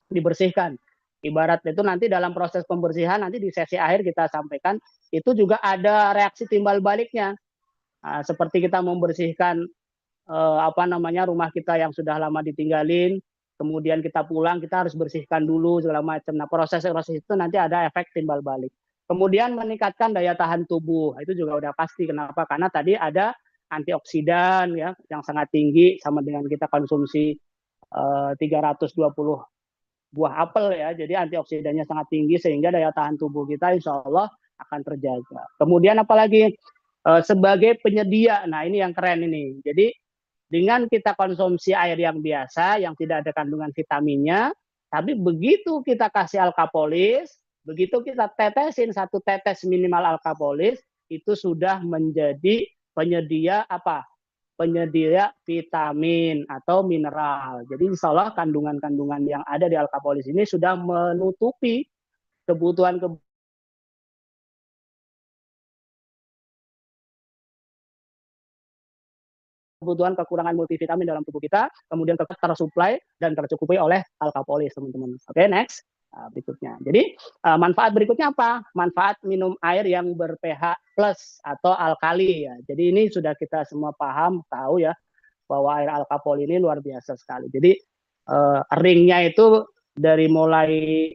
dibersihkan. Ibarat itu nanti dalam proses pembersihan, nanti di sesi akhir kita sampaikan, itu juga ada reaksi timbal baliknya. Nah, seperti kita membersihkan rumah kita yang sudah lama ditinggalin, kemudian kita pulang, kita harus bersihkan dulu segala macam. Nah, proses itu nanti ada efek timbal balik. Kemudian meningkatkan daya tahan tubuh, itu juga udah pasti. Kenapa? Karena tadi ada antioksidan ya yang sangat tinggi, sama dengan kita konsumsi 320 buah apel ya, jadi antioksidannya sangat tinggi sehingga daya tahan tubuh kita insya Allah akan terjaga. Kemudian apalagi sebagai penyedia, nah ini yang keren ini. Jadi dengan kita konsumsi air yang biasa, yang tidak ada kandungan vitaminnya, tapi begitu kita kasih alkapolis, begitu kita tetesin 1 tetes minimal alkapolis, itu sudah menjadi penyedia apa? Penyedia vitamin atau mineral. Jadi insya Allah kandungan-kandungan yang ada di alkapolis ini sudah menutupi kebutuhan kekurangan multivitamin dalam tubuh kita, kemudian tersuplai dan tercukupi oleh alkapolis, teman-teman. Oke, next. Berikutnya. Jadi manfaat berikutnya apa? Manfaat minum air yang ber-pH plus atau alkali ya. Jadi ini sudah kita semua paham, tahu ya, bahwa air alkapol ini luar biasa sekali. Jadi ringnya itu dari mulai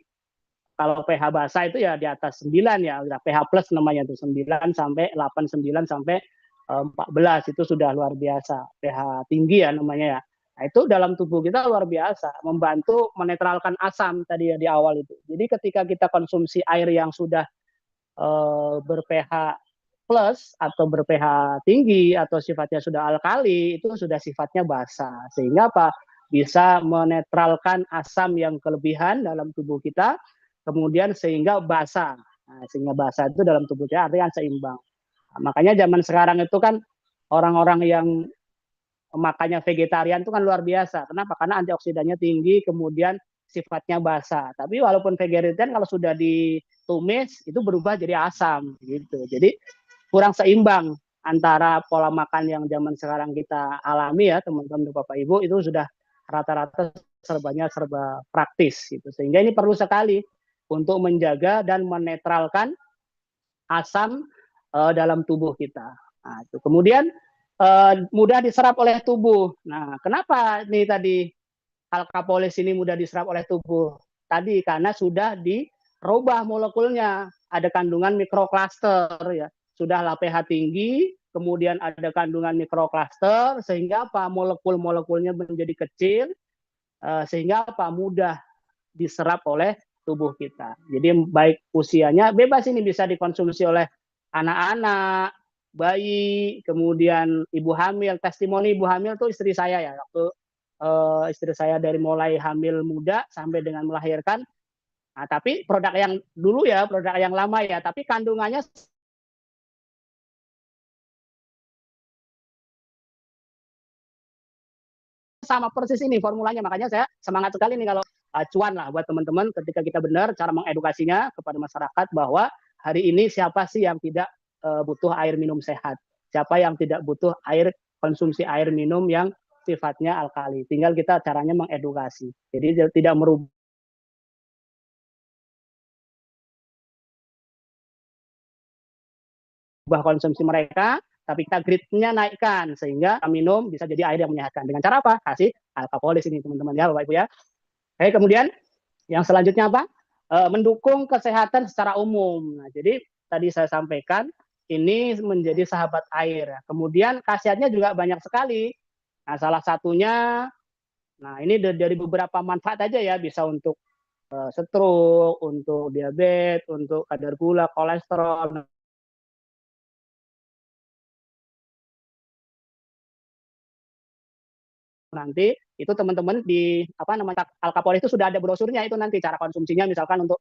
kalau pH basah itu ya di atas 9 ya, pH plus namanya itu 9 sampai 8, 9 sampai 14 itu sudah luar biasa. pH tinggi ya namanya ya. Nah, itu dalam tubuh kita luar biasa, membantu menetralkan asam tadi ya di awal itu. Jadi ketika kita konsumsi air yang sudah ber-pH plus atau ber-pH tinggi atau sifatnya sudah alkali, itu sudah sifatnya basah. Sehingga apa? Bisa menetralkan asam yang kelebihan dalam tubuh kita, kemudian sehingga basah. Nah, sehingga basah itu dalam tubuh kita artinya seimbang. Nah, makanya zaman sekarang itu kan orang-orang yang makannya vegetarian itu kan luar biasa. Kenapa? Karena antioksidannya tinggi, kemudian sifatnya basah. Tapi walaupun vegetarian kalau sudah ditumis itu berubah jadi asam gitu. Jadi kurang seimbang antara pola makan yang zaman sekarang kita alami ya teman-teman Bapak Ibu itu sudah rata-rata serba praktis gitu. Sehingga ini perlu sekali untuk menjaga dan menetralkan asam dalam tubuh kita. Nah, itu. Kemudian mudah diserap oleh tubuh. Nah, kenapa nih tadi alkapolis ini mudah diserap oleh tubuh? Tadi karena sudah dirubah molekulnya, ada kandungan mikrokluster ya. Sudahlah pH tinggi, kemudian ada kandungan mikrokluster sehingga apa? Molekul-molekulnya menjadi kecil sehingga apa? Mudah diserap oleh tubuh kita. Jadi baik usianya bebas ini bisa dikonsumsi oleh anak-anak, bayi, kemudian ibu hamil. Testimoni ibu hamil tuh istri saya ya, waktu istri saya dari mulai hamil muda sampai dengan melahirkan. Nah, tapi produk yang dulu ya, produk yang lama ya, tapi kandungannya sama persis ini formulanya. Makanya saya semangat sekali nih kalau cuan lah buat teman-teman ketika kita benar cara mengedukasinya kepada masyarakat bahwa hari ini siapa sih yang tidak butuh air minum sehat? Siapa yang tidak butuh konsumsi air minum yang sifatnya alkali. Tinggal kita caranya mengedukasi. Jadi tidak merubah konsumsi mereka, tapi kita gridnya naikkan sehingga minum bisa jadi air yang menyehatkan. Dengan cara apa? Kasih alkapolis ini teman-teman ya Bapak Ibu ya. Oke, kemudian yang selanjutnya apa? Mendukung kesehatan secara umum. Nah, jadi tadi saya sampaikan ini menjadi sahabat air. Kemudian khasiatnya juga banyak sekali. Nah, salah satunya, nah ini dari beberapa manfaat aja ya, bisa untuk stroke, untuk diabetes, untuk kadar gula, kolesterol. Nanti itu teman-teman di apa namanya Alkapol itu sudah ada brosurnya itu nanti cara konsumsinya misalkan untuk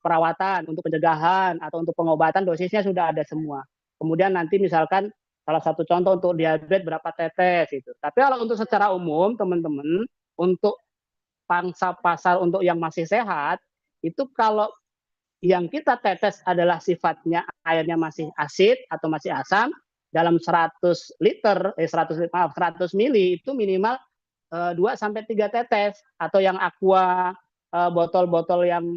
perawatan, untuk pencegahan atau untuk pengobatan dosisnya sudah ada semua. Kemudian nanti misalkan salah satu contoh untuk diabetes berapa tetes itu. Tapi kalau untuk secara umum teman-teman untuk pangsa pasar untuk yang masih sehat itu kalau yang kita tetes adalah sifatnya airnya masih asid atau masih asam dalam 100 liter 100 mili itu minimal 2 sampai 3 tetes atau yang aqua botol-botol yang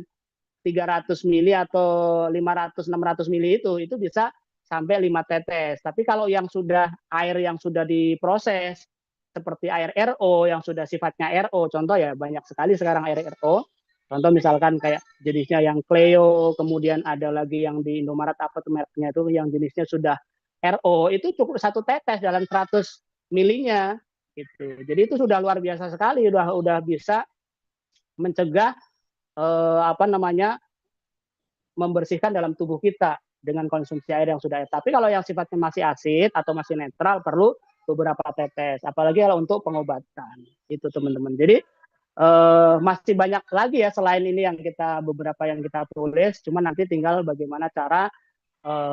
300 mili atau 500 600 mili itu bisa sampai 5 tetes. Tapi kalau yang sudah air yang sudah diproses seperti air RO yang sudah sifatnya RO, contoh ya banyak sekali sekarang air RO. Contoh misalkan kayak jenisnya yang Cleo, kemudian ada lagi yang di Indomaret apa tuh mereknya itu yang jenisnya sudah RO itu cukup 1 tetes dalam 100 milinya gitu. Jadi itu sudah luar biasa sekali, udah bisa mencegah apa namanya membersihkan dalam tubuh kita dengan konsumsi air yang sudah. Tapi kalau yang sifatnya masih asid atau masih netral perlu beberapa tetes, apalagi kalau untuk pengobatan itu teman-teman. Jadi masih banyak lagi ya selain ini yang kita beberapa yang kita tulis, cuma nanti tinggal bagaimana cara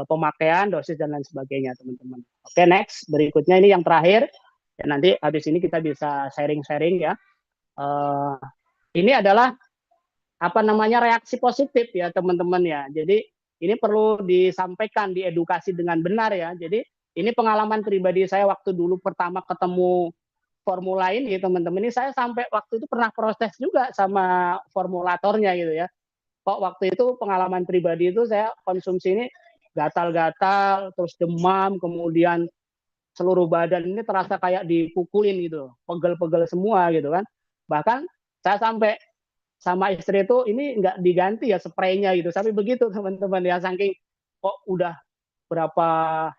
pemakaian, dosis dan lain sebagainya teman-teman. Oke, next berikutnya ini yang terakhir. Ya, nanti habis ini kita bisa sharing-sharing ya. Ini adalah apa namanya reaksi positif ya teman-teman ya. Jadi ini perlu disampaikan, diedukasi dengan benar ya. Jadi ini pengalaman pribadi saya waktu dulu pertama ketemu formula ini teman-teman, ini saya sampai waktu itu pernah proses juga sama formulatornya gitu ya. Kok waktu itu pengalaman pribadi itu saya konsumsi ini gatal-gatal, terus demam, kemudian seluruh badan ini terasa kayak dipukulin gitu, pegel-pegel semua gitu kan. Bahkan saya sampai sama istri itu ini nggak diganti ya spraynya gitu, tapi begitu teman-teman ya, saking kok udah berapa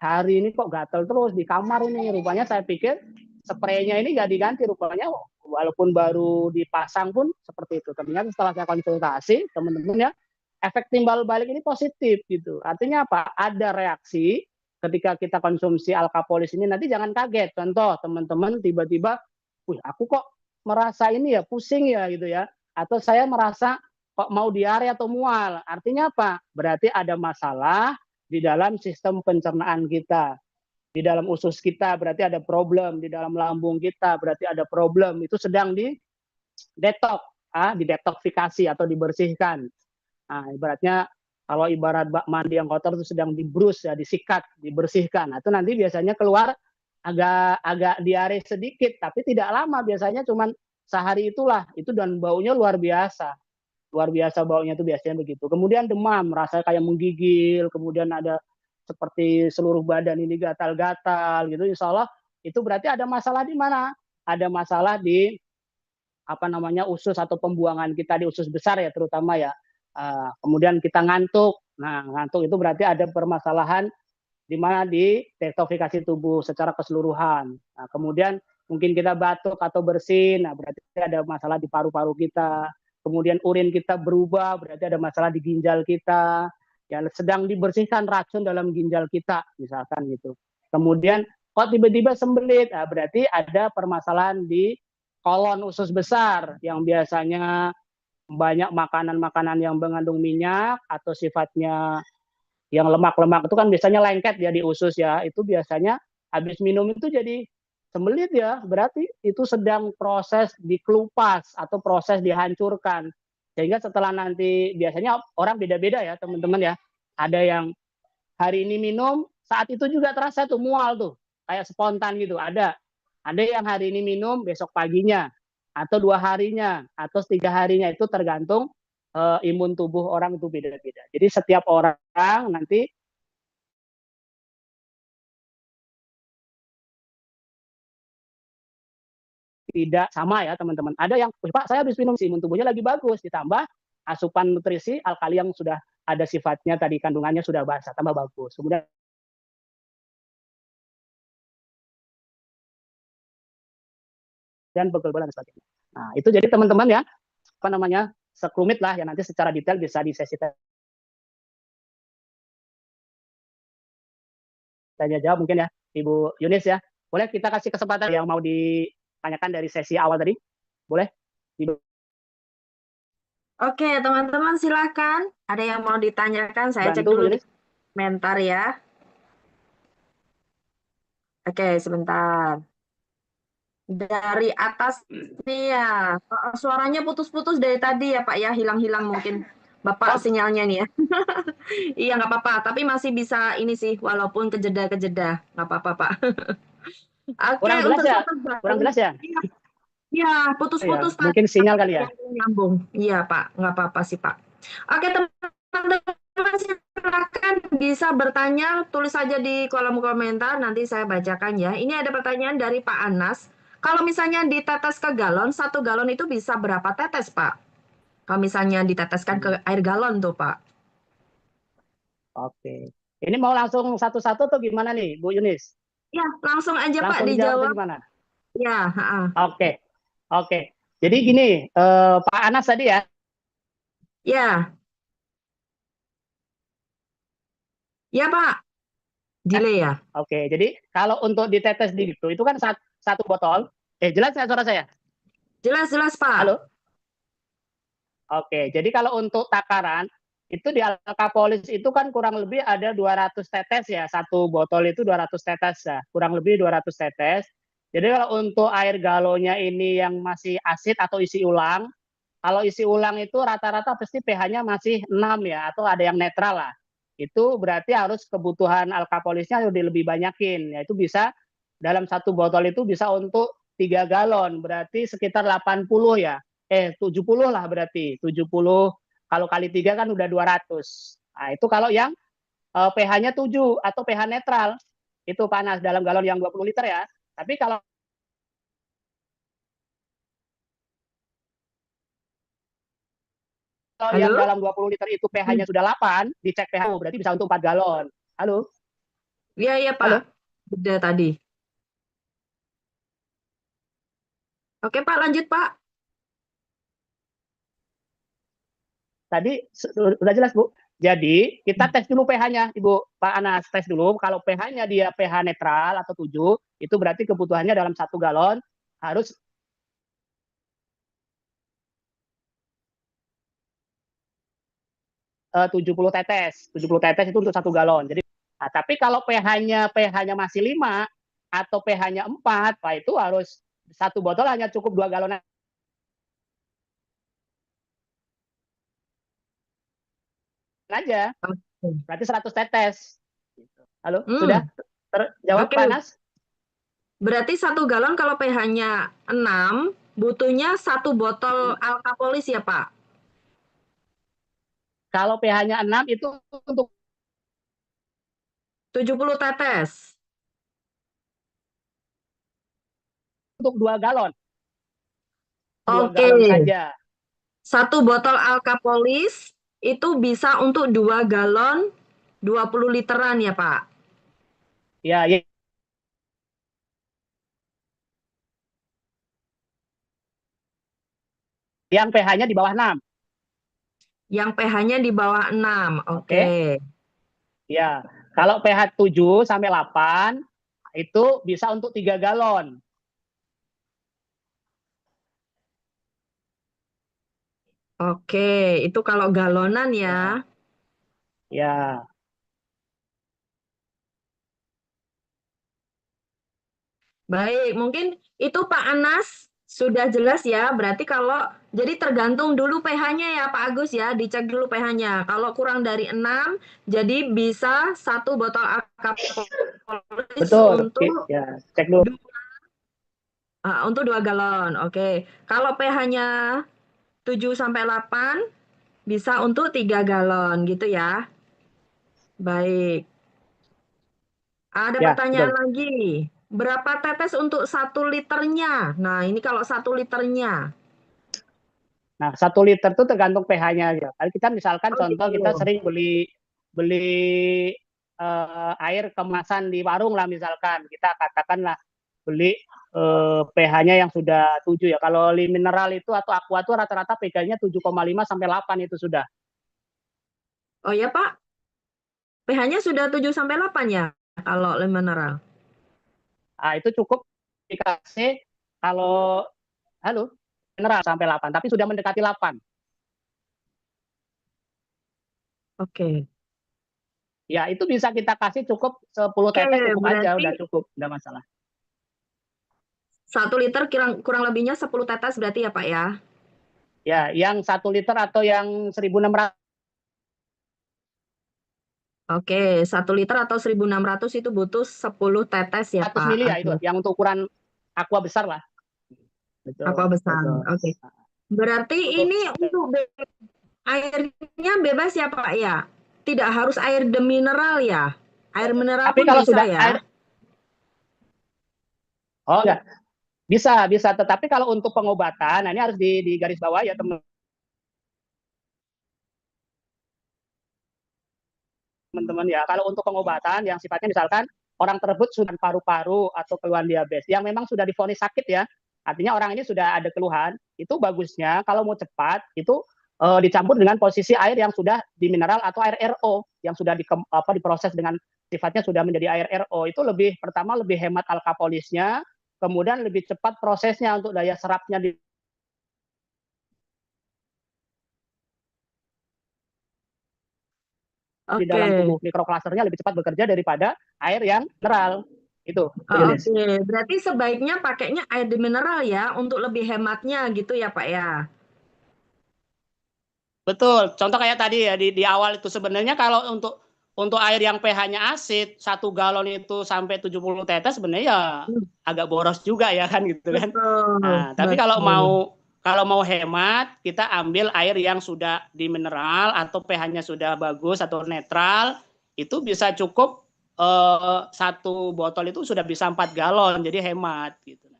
hari ini kok gatal terus di kamar ini. Rupanya saya pikir spraynya ini nggak diganti, rupanya walaupun baru dipasang pun seperti itu. Ternyata setelah saya konsultasi teman-teman ya, efek timbal balik ini positif gitu. Artinya apa? Ada reaksi ketika kita konsumsi alkapolis ini, nanti jangan kaget. Contoh teman-teman tiba-tiba, wih aku kok merasa ini ya pusing ya gitu ya, atau saya merasa kok mau diare atau mual. Artinya apa? Berarti ada masalah di dalam sistem pencernaan kita, di dalam usus kita berarti ada problem, di dalam lambung kita berarti ada problem, itu sedang di detox, didetoksifikasi atau dibersihkan. Nah, ibaratnya kalau ibarat bak mandi yang kotor itu sedang dibrus ya, disikat, dibersihkan. Nah, itu nanti biasanya keluar agak diare sedikit, tapi tidak lama, biasanya cuma sehari itulah, itu dan baunya luar biasa. Luar biasa baunya itu biasanya begitu. Kemudian demam, rasanya kayak menggigil, kemudian ada seperti seluruh badan ini gatal-gatal gitu. Insya Allah itu berarti ada masalah di mana? Ada masalah di apa namanya usus atau pembuangan kita di usus besar ya terutama ya. Kemudian kita ngantuk. Nah, ngantuk itu berarti ada permasalahan di mana di detoksifikasi tubuh secara keseluruhan. Nah, kemudian mungkin kita batuk atau bersin, nah berarti ada masalah di paru-paru kita. Kemudian urin kita berubah, berarti ada masalah di ginjal kita. Yang sedang dibersihkan racun dalam ginjal kita, misalkan gitu. Kemudian kok tiba-tiba sembelit, nah, berarti ada permasalahan di kolon usus besar yang biasanya banyak makanan-makanan yang mengandung minyak atau sifatnya yang lemak-lemak itu kan biasanya lengket ya di usus ya, itu biasanya habis minum itu jadi sembelit ya, berarti itu sedang proses dikelupas atau proses dihancurkan. Sehingga setelah nanti biasanya orang beda-beda ya teman-teman ya, ada yang hari ini minum, saat itu juga terasa tuh mual tuh, kayak spontan gitu, ada. Ada yang hari ini minum, besok paginya, atau 2 harinya, atau 3 harinya, itu tergantung imun tubuh orang itu beda-beda. Jadi setiap orang nanti tidak sama ya teman-teman. Ada yang, Pak saya habis minum, imun tubuhnya lagi bagus, ditambah asupan nutrisi alkali yang sudah ada sifatnya tadi kandungannya sudah basah, tambah bagus. Kemudian dan pegel dan sebagainya. Nah, itu jadi teman-teman ya, apa namanya, sekelumit lah ya, nanti secara detail bisa di sesi tanya jawab mungkin ya, Ibu Yunis ya. Boleh kita kasih kesempatan yang mau ditanyakan dari sesi awal tadi? Boleh? Ibu. Oke, teman-teman silakan. Ada yang mau ditanyakan? Saya cek Bantu Bu dulu di Yunis. komentar ya. Oke, sebentar. Dari atas nih ya. Suaranya putus-putus dari tadi ya Pak ya, hilang-hilang mungkin Bapak Oh, sinyalnya nih ya. Iya nggak apa-apa, tapi masih bisa ini sih, walaupun kejeda-kejeda, nggak apa-apa Pak. Oke, kurang jelas untuk ya? satu Kurang baru. jelas ya? Iya, iya, Ya, putus-putus tadi mungkin sinyal kali ya. yang nyambung. Iya Pak, nggak apa-apa sih Pak. Oke teman-teman silakan bisa bertanya, tulis saja di kolom komentar, nanti saya bacakan ya. Ini ada pertanyaan dari Pak Anas. Kalau misalnya ditetes ke galon, 1 galon itu bisa berapa tetes Pak? Kalau misalnya diteteskan ke air galon tuh Pak. Oke. Ini mau langsung satu-satu tuh gimana nih, Bu Yunis? Ya, langsung aja Pak Langsung dijawab atau dijawab. gimana? Ya, Oke. Oke. Jadi gini, Pak Anas tadi ya. ya, ya Pak. Delay ya. Oke. Jadi kalau untuk ditetes di itu kan satu botol. Jelas nggak suara saya? Jelas-jelas Pak. Halo? Oke, jadi kalau untuk takaran itu di Alkapolis itu kan kurang lebih ada 200 tetes ya. Satu botol itu 200 tetes ya. Kurang lebih 200 tetes. Jadi kalau untuk air galonnya ini yang masih asid atau isi ulang, kalau isi ulang itu rata-rata pasti pH-nya masih 6 ya, atau ada yang netral lah. Itu berarti harus kebutuhan alkapolisnya lebih banyakin. Ya, itu bisa dalam satu botol itu bisa untuk 3 galon, berarti sekitar 80 ya. 70 lah berarti. 70 kalau kali 3 kan udah 200. Nah, itu kalau yang pH-nya 7 atau pH netral. Itu panas dalam galon yang 20 liter ya. Tapi kalau yang Halo? dalam 20 liter itu pH-nya sudah 8, dicek pH, berarti bisa untuk 4 galon. Halo? Iya, iya Pak. Halo? Beda tadi. Oke Pak, lanjut Pak. Tadi sudah jelas, Bu. Jadi, kita tes dulu pH-nya, Ibu. Pak Anas, tes dulu. Kalau pH-nya dia pH netral atau 7, itu berarti kebutuhannya dalam 1 galon harus 70 tetes. 70 tetes itu untuk 1 galon. Jadi, nah, tapi kalau pH-nya masih 5 atau pH-nya 4, Pak, itu harus satu botol hanya cukup 2 galon aja. Oke. Berarti 100 tetes. Halo, sudah Hmm, terjawab, oke. Panas? Berarti 1 galon kalau pH-nya 6, butuhnya 1 botol alkapolis ya Pak? Kalau pH-nya 6 itu untuk 70 tetes. 2 galon. 2 Oke. galon saja. 1 botol alkapolis itu bisa untuk 2 galon 20 literan ya Pak? Ya, ya, yang pH-nya di bawah 6. Yang pH-nya di bawah 6. Oke. Oke. Ya. Kalau pH 7 sampai 8 itu bisa untuk 3 galon. Oke, itu kalau galonan ya. Ya. Ya. Baik, mungkin itu Pak Anas sudah jelas ya. Berarti kalau jadi tergantung dulu pH-nya ya Pak Agus ya, dicek dulu pH-nya. Kalau kurang dari 6, jadi bisa 1 botol alkapolis Betul. untuk Ya, cek dulu. Untuk 2 galon. Oke. Kalau pH-nya 7 sampai 8 bisa untuk 3 galon gitu ya. Baik. Ada Ya, pertanyaan betul. lagi. Berapa tetes untuk 1 liternya? Nah, ini kalau 1 liternya. Nah, 1 liter itu tergantung pH-nya ya. Kalau kita misalkan Oh contoh kita gitu. sering beli beli air kemasan di warung lah misalkan. Kita katakanlah beli pH-nya yang sudah 7 ya. Kalau mineral itu atau aqua itu rata-rata pH-nya 7,5 sampai 8 itu sudah. Oh ya Pak, pH-nya sudah 7 sampai 8 ya kalau le mineral. Nah, itu cukup dikasih kalau halo mineral sampai 8, tapi sudah mendekati 8. Oke. Ya, itu bisa kita kasih cukup 10 Oke, tetes cukup aja, berarti udah cukup, udah masalah. 1 liter kurang lebihnya 10 tetes berarti ya Pak ya? Ya, yang 1 liter atau yang 1.600 Oke, 1 liter atau 1.600 itu butuh 10 tetes ya Pak mili ya itu, Agus. yang untuk ukuran aqua besar lah. Apa Betul, besar? betul. Oke. Berarti Untuk ini untuk airnya bebas ya Pak ya? Tidak harus air demineral ya? Air mineral tapi pun kalau bisa sudah ya? air, oh enggak, bisa, bisa. Tetapi kalau untuk pengobatan, nah ini harus di garis bawah ya teman-teman ya. Kalau untuk pengobatan yang sifatnya misalkan orang tersebut sudah paru-paru atau keluhan diabetes yang memang sudah divonis sakit ya, artinya orang ini sudah ada keluhan, itu bagusnya kalau mau cepat itu dicampur dengan posisi air yang sudah dimineral atau air RO yang sudah diproses dengan sifatnya sudah menjadi air RO itu lebih pertama lebih hemat alkapolisnya, kemudian lebih cepat prosesnya untuk daya serapnya di dalam Oke. tubuh mikroklasternya lebih cepat bekerja daripada air yang mineral. Itu, Bu Oh, Yunis. oke, berarti sebaiknya pakainya air demineral ya untuk lebih hematnya gitu ya Pak ya? Betul. Contoh kayak tadi ya di awal itu sebenarnya kalau untuk air yang pH-nya asid 1 galon itu sampai 70 tetes sebenarnya ya Hmm, agak boros juga ya kan gitu kan. betul, Nah, tapi betul. kalau mau hemat kita ambil air yang sudah dimineral atau pH-nya sudah bagus atau netral itu bisa cukup 1 botol itu sudah bisa 4 galon jadi hemat gitu.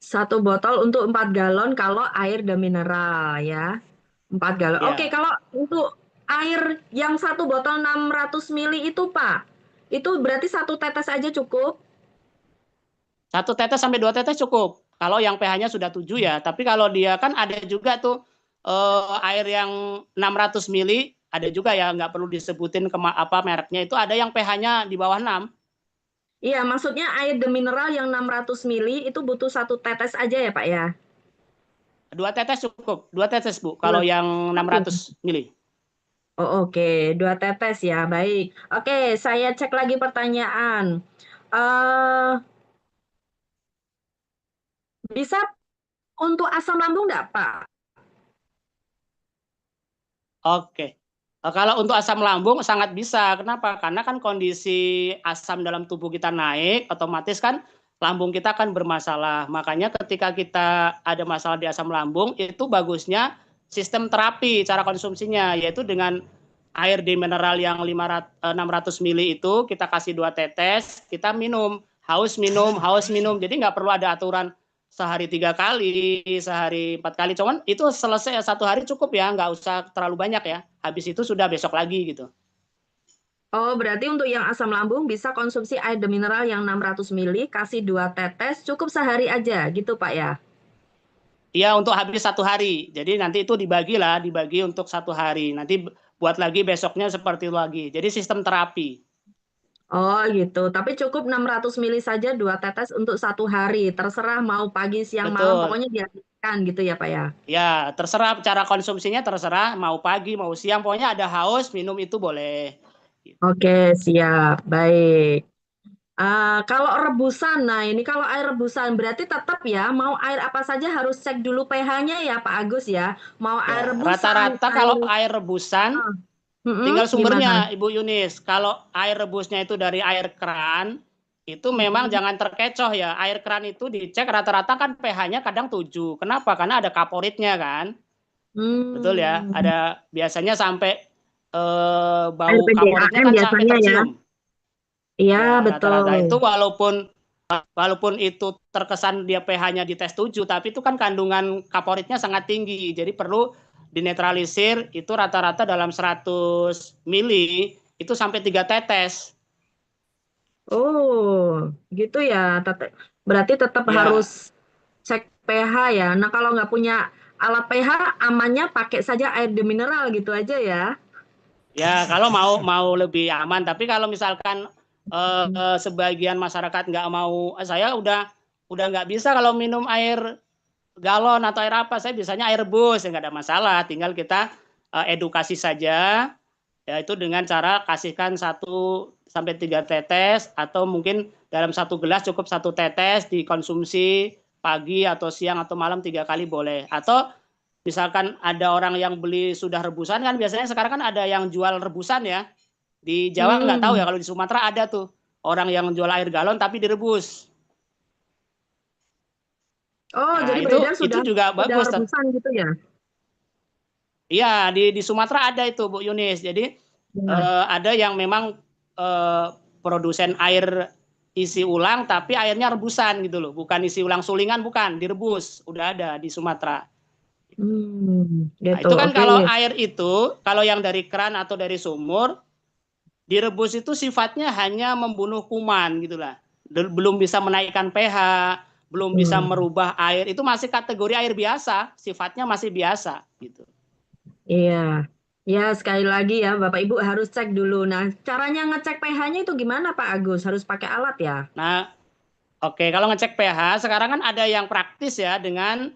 1 botol untuk 4 galon kalau air demineral ya. 4 galon. Oke, Ya. kalau untuk air yang 1 botol 600 mili itu Pak, itu berarti 1 tetes aja cukup? 1 tetes sampai 2 tetes cukup. Kalau yang pH-nya sudah 7 ya. Tapi kalau dia kan ada juga tuh air yang 600 mili, ada juga ya nggak perlu disebutin apa mereknya itu ada yang pH-nya di bawah 6. Iya, maksudnya air demineral yang 600 mili itu butuh 1 tetes aja ya Pak ya? 2 tetes cukup, 2 tetes Bu. Kalau Dua. yang 600 mili. Oh, oke, 2 tetes ya, baik. Oke, saya cek lagi pertanyaan. eh Bisa untuk asam lambung nggak, Pak? Oke. Kalau untuk asam lambung sangat bisa. Kenapa? Karena kan kondisi asam dalam tubuh kita naik, otomatis kan lambung kita akan bermasalah. Makanya ketika kita ada masalah di asam lambung, itu bagusnya sistem terapi cara konsumsinya, yaitu dengan air di mineral yang 600 mili itu kita kasih 2 tetes, kita minum, haus minum, haus minum. Jadi nggak perlu ada aturan sehari 3 kali, sehari 4 kali. Cuman itu selesai 1 hari cukup ya, nggak usah terlalu banyak ya. Habis itu sudah besok lagi gitu. Oh, berarti untuk yang asam lambung bisa konsumsi air demineral yang 600 mili, kasih 2 tetes, cukup sehari aja gitu, Pak ya? Iya untuk habis 1 hari. Jadi nanti itu dibagi untuk 1 hari. Nanti buat lagi besoknya seperti itu lagi. Jadi sistem terapi. Oh, gitu. Tapi cukup 600 mili saja 2 tetes untuk 1 hari. Terserah mau pagi, siang, malam, Betul. pokoknya dihabiskan gitu ya, Pak ya? Ya, terserah cara konsumsinya terserah mau pagi mau siang pokoknya ada haus minum itu boleh. Gitu. Oke, siap. Baik. Kalau rebusan, nah ini kalau air rebusan berarti tetap ya, mau air apa saja harus cek dulu pH-nya ya Pak Agus ya. Mau air Ya, rebusan, rata-rata air kalau air rebusan tinggal gimana? sumbernya Ibu Yunis. Kalau air rebusnya itu dari air keran, itu memang jangan terkecoh ya. Air keran itu dicek rata-rata kan pH-nya kadang 7. Kenapa? Karena ada kaporitnya kan. Betul ya. Hmm. Ada biasanya sampai Air bau kaporitnya PDAM kan sampai biasanya ya. tercium. Iya, Ya, rata-rata betul. itu walaupun itu terkesan dia pH-nya di tes 7, tapi itu kan kandungan kaporitnya sangat tinggi. Jadi perlu dinetralisir itu rata-rata dalam 100 mili itu sampai 3 tetes. Oh, gitu ya. Berarti tetap harus Ya, cek pH ya. Nah, kalau nggak punya alat pH, amannya pakai saja air demineral gitu aja ya. ya kalau mau lebih aman. Tapi kalau misalkan sebagian masyarakat nggak mau, saya udah nggak bisa kalau minum air galon atau air apa, saya biasanya air rebus, ya nggak ada masalah. Tinggal kita edukasi saja, yaitu dengan cara kasihkan 1 sampai 3 tetes, atau mungkin dalam 1 gelas cukup 1 tetes, dikonsumsi pagi atau siang atau malam 3 kali boleh. Atau misalkan ada orang yang beli sudah rebusan, kan biasanya sekarang kan ada yang jual rebusan ya. Di Jawa nggak tahu ya, Hmm. kalau di Sumatera ada tuh orang yang jual air galon tapi direbus. Oh, Nah, jadi itu beredar itu juga sudah bagus. rebusan gitu ya? Iya, di Sumatera ada itu Bu Yunis. Jadi Ya. ada yang memang eh, produsen air isi ulang tapi airnya rebusan gitu loh, bukan isi ulang sulingan, bukan, direbus. Udah ada di Sumatera. Nah, Gitu. itu kan Oke. kalau air itu, kalau yang dari keran atau dari sumur, direbus itu sifatnya hanya membunuh kuman gitulah. Belum bisa menaikkan pH, belum bisa Hmm. merubah air. Itu masih kategori air biasa, sifatnya masih biasa gitu. Iya. Ya, sekali lagi ya, Bapak Ibu harus cek dulu. Nah, caranya ngecek pH-nya itu gimana, Pak Agus? Harus pakai alat ya? Nah, oke, kalau ngecek pH, sekarang kan ada yang praktis ya dengan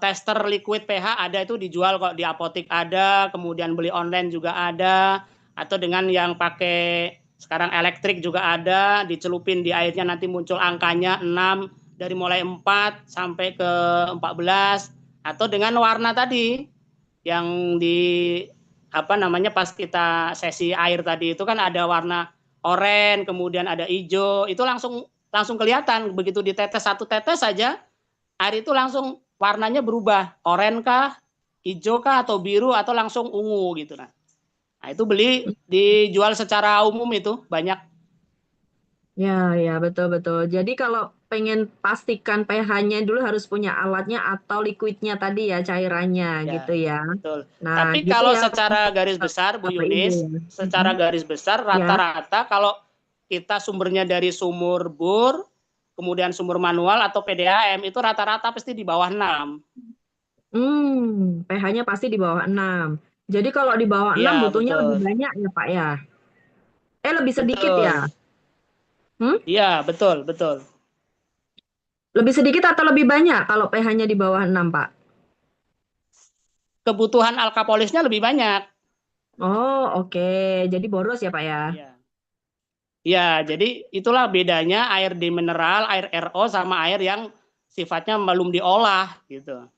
tester liquid pH, ada itu dijual kok di apotek, ada, kemudian beli online juga ada, atau dengan yang pakai sekarang elektrik juga ada, dicelupin di airnya nanti muncul angkanya 6, dari mulai 4 sampai ke 14, atau dengan warna tadi yang di apa namanya, pas kita sesi air tadi itu kan ada warna oranye, kemudian ada hijau, itu langsung langsung kelihatan begitu ditetes 1 tetes saja, air itu langsung warnanya berubah, oranye kah, hijau kah, atau biru, atau langsung ungu gitu. Nah itu beli dijual secara umum itu banyak. Ya, ya, betul-betul. Jadi kalau pengen pastikan pH-nya dulu harus punya alatnya atau liquidnya tadi ya, cairannya gitu Ya, ya. betul. Nah, Tapi gitu kalau ya, secara garis besar, Bu Bapak Ibu Yunis, ya. secara garis besar Ya. rata-rata kalau kita sumbernya dari sumur bor, kemudian sumur manual atau PDAM, itu rata-rata pasti di bawah 6. pH-nya pasti di bawah 6. Jadi kalau di bawah 6 Iya, butuhnya lebih betul. banyak ya, Pak ya. Lebih sedikit ya. Betul. Hmm? Iya, betul, betul. Lebih sedikit atau lebih banyak kalau pH-nya di bawah 6, Pak? Kebutuhan alkapolisnya lebih banyak. Oh, oke. Jadi boros ya, Pak ya. Iya. Ya, jadi itulah bedanya air di mineral, air RO, sama air yang sifatnya belum diolah gitu.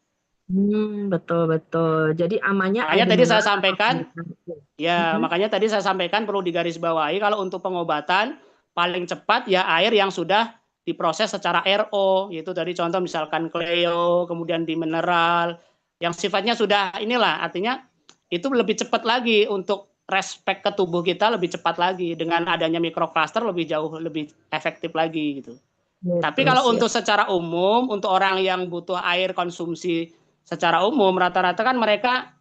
Betul betul. Jadi amannya air Makanya di tadi saya mineral atau sampaikan, air tawar. ya Hmm. makanya tadi saya sampaikan perlu digarisbawahi kalau untuk pengobatan paling cepat ya air yang sudah diproses secara RO, yaitu tadi contoh misalkan Cleo, kemudian di mineral, yang sifatnya sudah inilah, artinya itu lebih cepat lagi untuk respek ke tubuh kita, lebih cepat lagi dengan adanya mikrokluster, lebih jauh lebih efektif lagi gitu. Tapi Gitu, kalau siap. untuk secara umum, untuk orang yang butuh air konsumsi secara umum, rata-rata kan mereka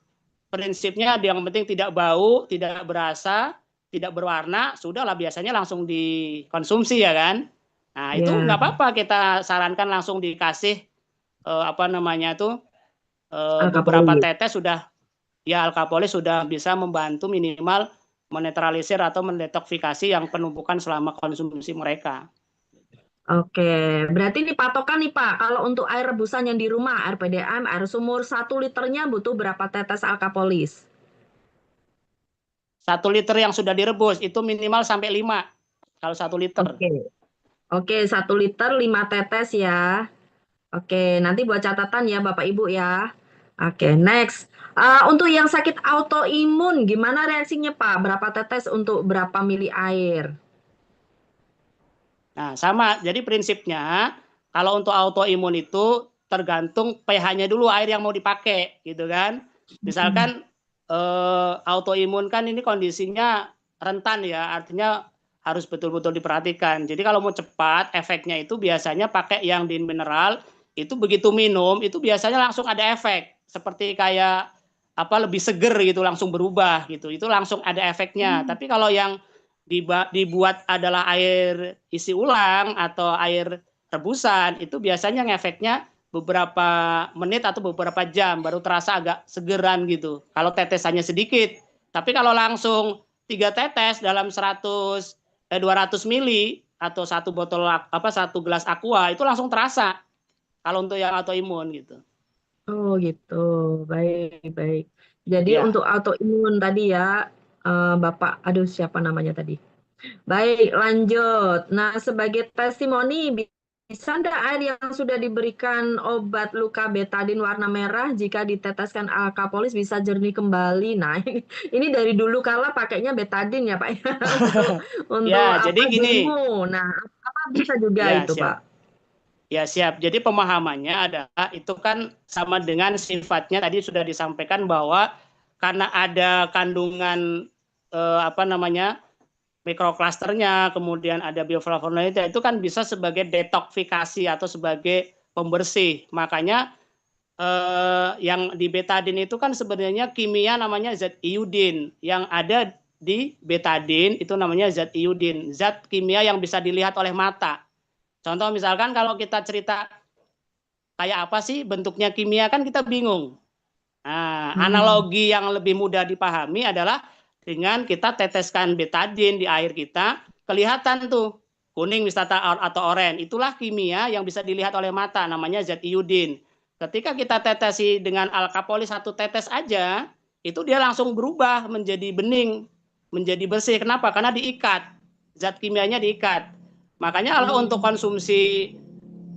prinsipnya yang penting tidak bau, tidak berasa, tidak berwarna, sudahlah biasanya langsung dikonsumsi ya kan. Nah itu Ya, nggak apa-apa, kita sarankan langsung dikasih apa namanya tuh beberapa alkapolis. tetes sudah, ya alkapolis sudah bisa membantu minimal menetralisir atau mendetoksifikasi yang penumpukan selama konsumsi mereka. Oke, berarti ini patokan nih Pak. Kalau untuk air rebusan yang di rumah, air PDAM, air sumur, 1 liternya butuh berapa tetes alkapolis? 1 liter yang sudah direbus itu minimal sampai 5 kalau 1 liter. Oke, oke, 1 liter 5 tetes ya. Oke, nanti buat catatan ya Bapak Ibu ya. Oke, next. Untuk yang sakit autoimun, gimana reaksinya Pak? Berapa tetes untuk berapa mili air? Nah, sama. Jadi prinsipnya kalau untuk autoimun itu tergantung pH-nya dulu air yang mau dipakai, gitu kan. Misalkan autoimun kan ini kondisinya rentan ya, artinya harus betul-betul diperhatikan. Jadi kalau mau cepat efeknya itu biasanya pakai yang di mineral, itu begitu minum itu biasanya langsung ada efek. Seperti kayak apa lebih seger gitu, langsung berubah gitu. Itu langsung ada efeknya. Tapi kalau yang dibuat adalah air isi ulang atau air rebusan, itu biasanya ngefeknya beberapa menit atau beberapa jam baru terasa agak segeran gitu. Kalau tetesannya sedikit. Tapi kalau langsung 3 tetes dalam 200 mili atau satu botol satu gelas aqua itu langsung terasa kalau untuk yang autoimun gitu. Oh gitu, baik baik. Jadi Ya. untuk autoimun tadi ya, Bapak, aduh siapa namanya tadi? Baik, lanjut. Nah, sebagai testimoni, bisa ndak air yang sudah diberikan obat luka betadin warna merah jika diteteskan alkapolis bisa jernih kembali? Nah, ini dari dulu kala pakainya betadin ya, Pak ya, untuk Ya, apa jadi gini. demo. Nah, apa bisa juga Ya, itu, Pak? siap. Ya, siap. Jadi pemahamannya adalah itu kan sama dengan sifatnya tadi sudah disampaikan bahwa karena ada kandungan apa namanya mikroklusternya, kemudian ada bioflavonoidnya, itu kan bisa sebagai detoksifikasi atau sebagai pembersih. Makanya yang di betadin itu kan sebenarnya kimia namanya zat iodin. Yang ada di betadin itu namanya zat iodin, zat kimia yang bisa dilihat oleh mata. Contoh misalkan kalau kita cerita kayak apa sih bentuknya kimia kan kita bingung. Nah, Hmm. analogi yang lebih mudah dipahami adalah dengan kita teteskan betadin di air kita, kelihatan tuh kuning misalnya atau oranye. Itulah kimia yang bisa dilihat oleh mata, namanya zat iodin. Ketika kita tetesi dengan alkapolis 1 tetes aja, itu dia langsung berubah menjadi bening, menjadi bersih. Kenapa? Karena diikat, zat kimianya diikat. Makanya kalau untuk Hmm. konsumsi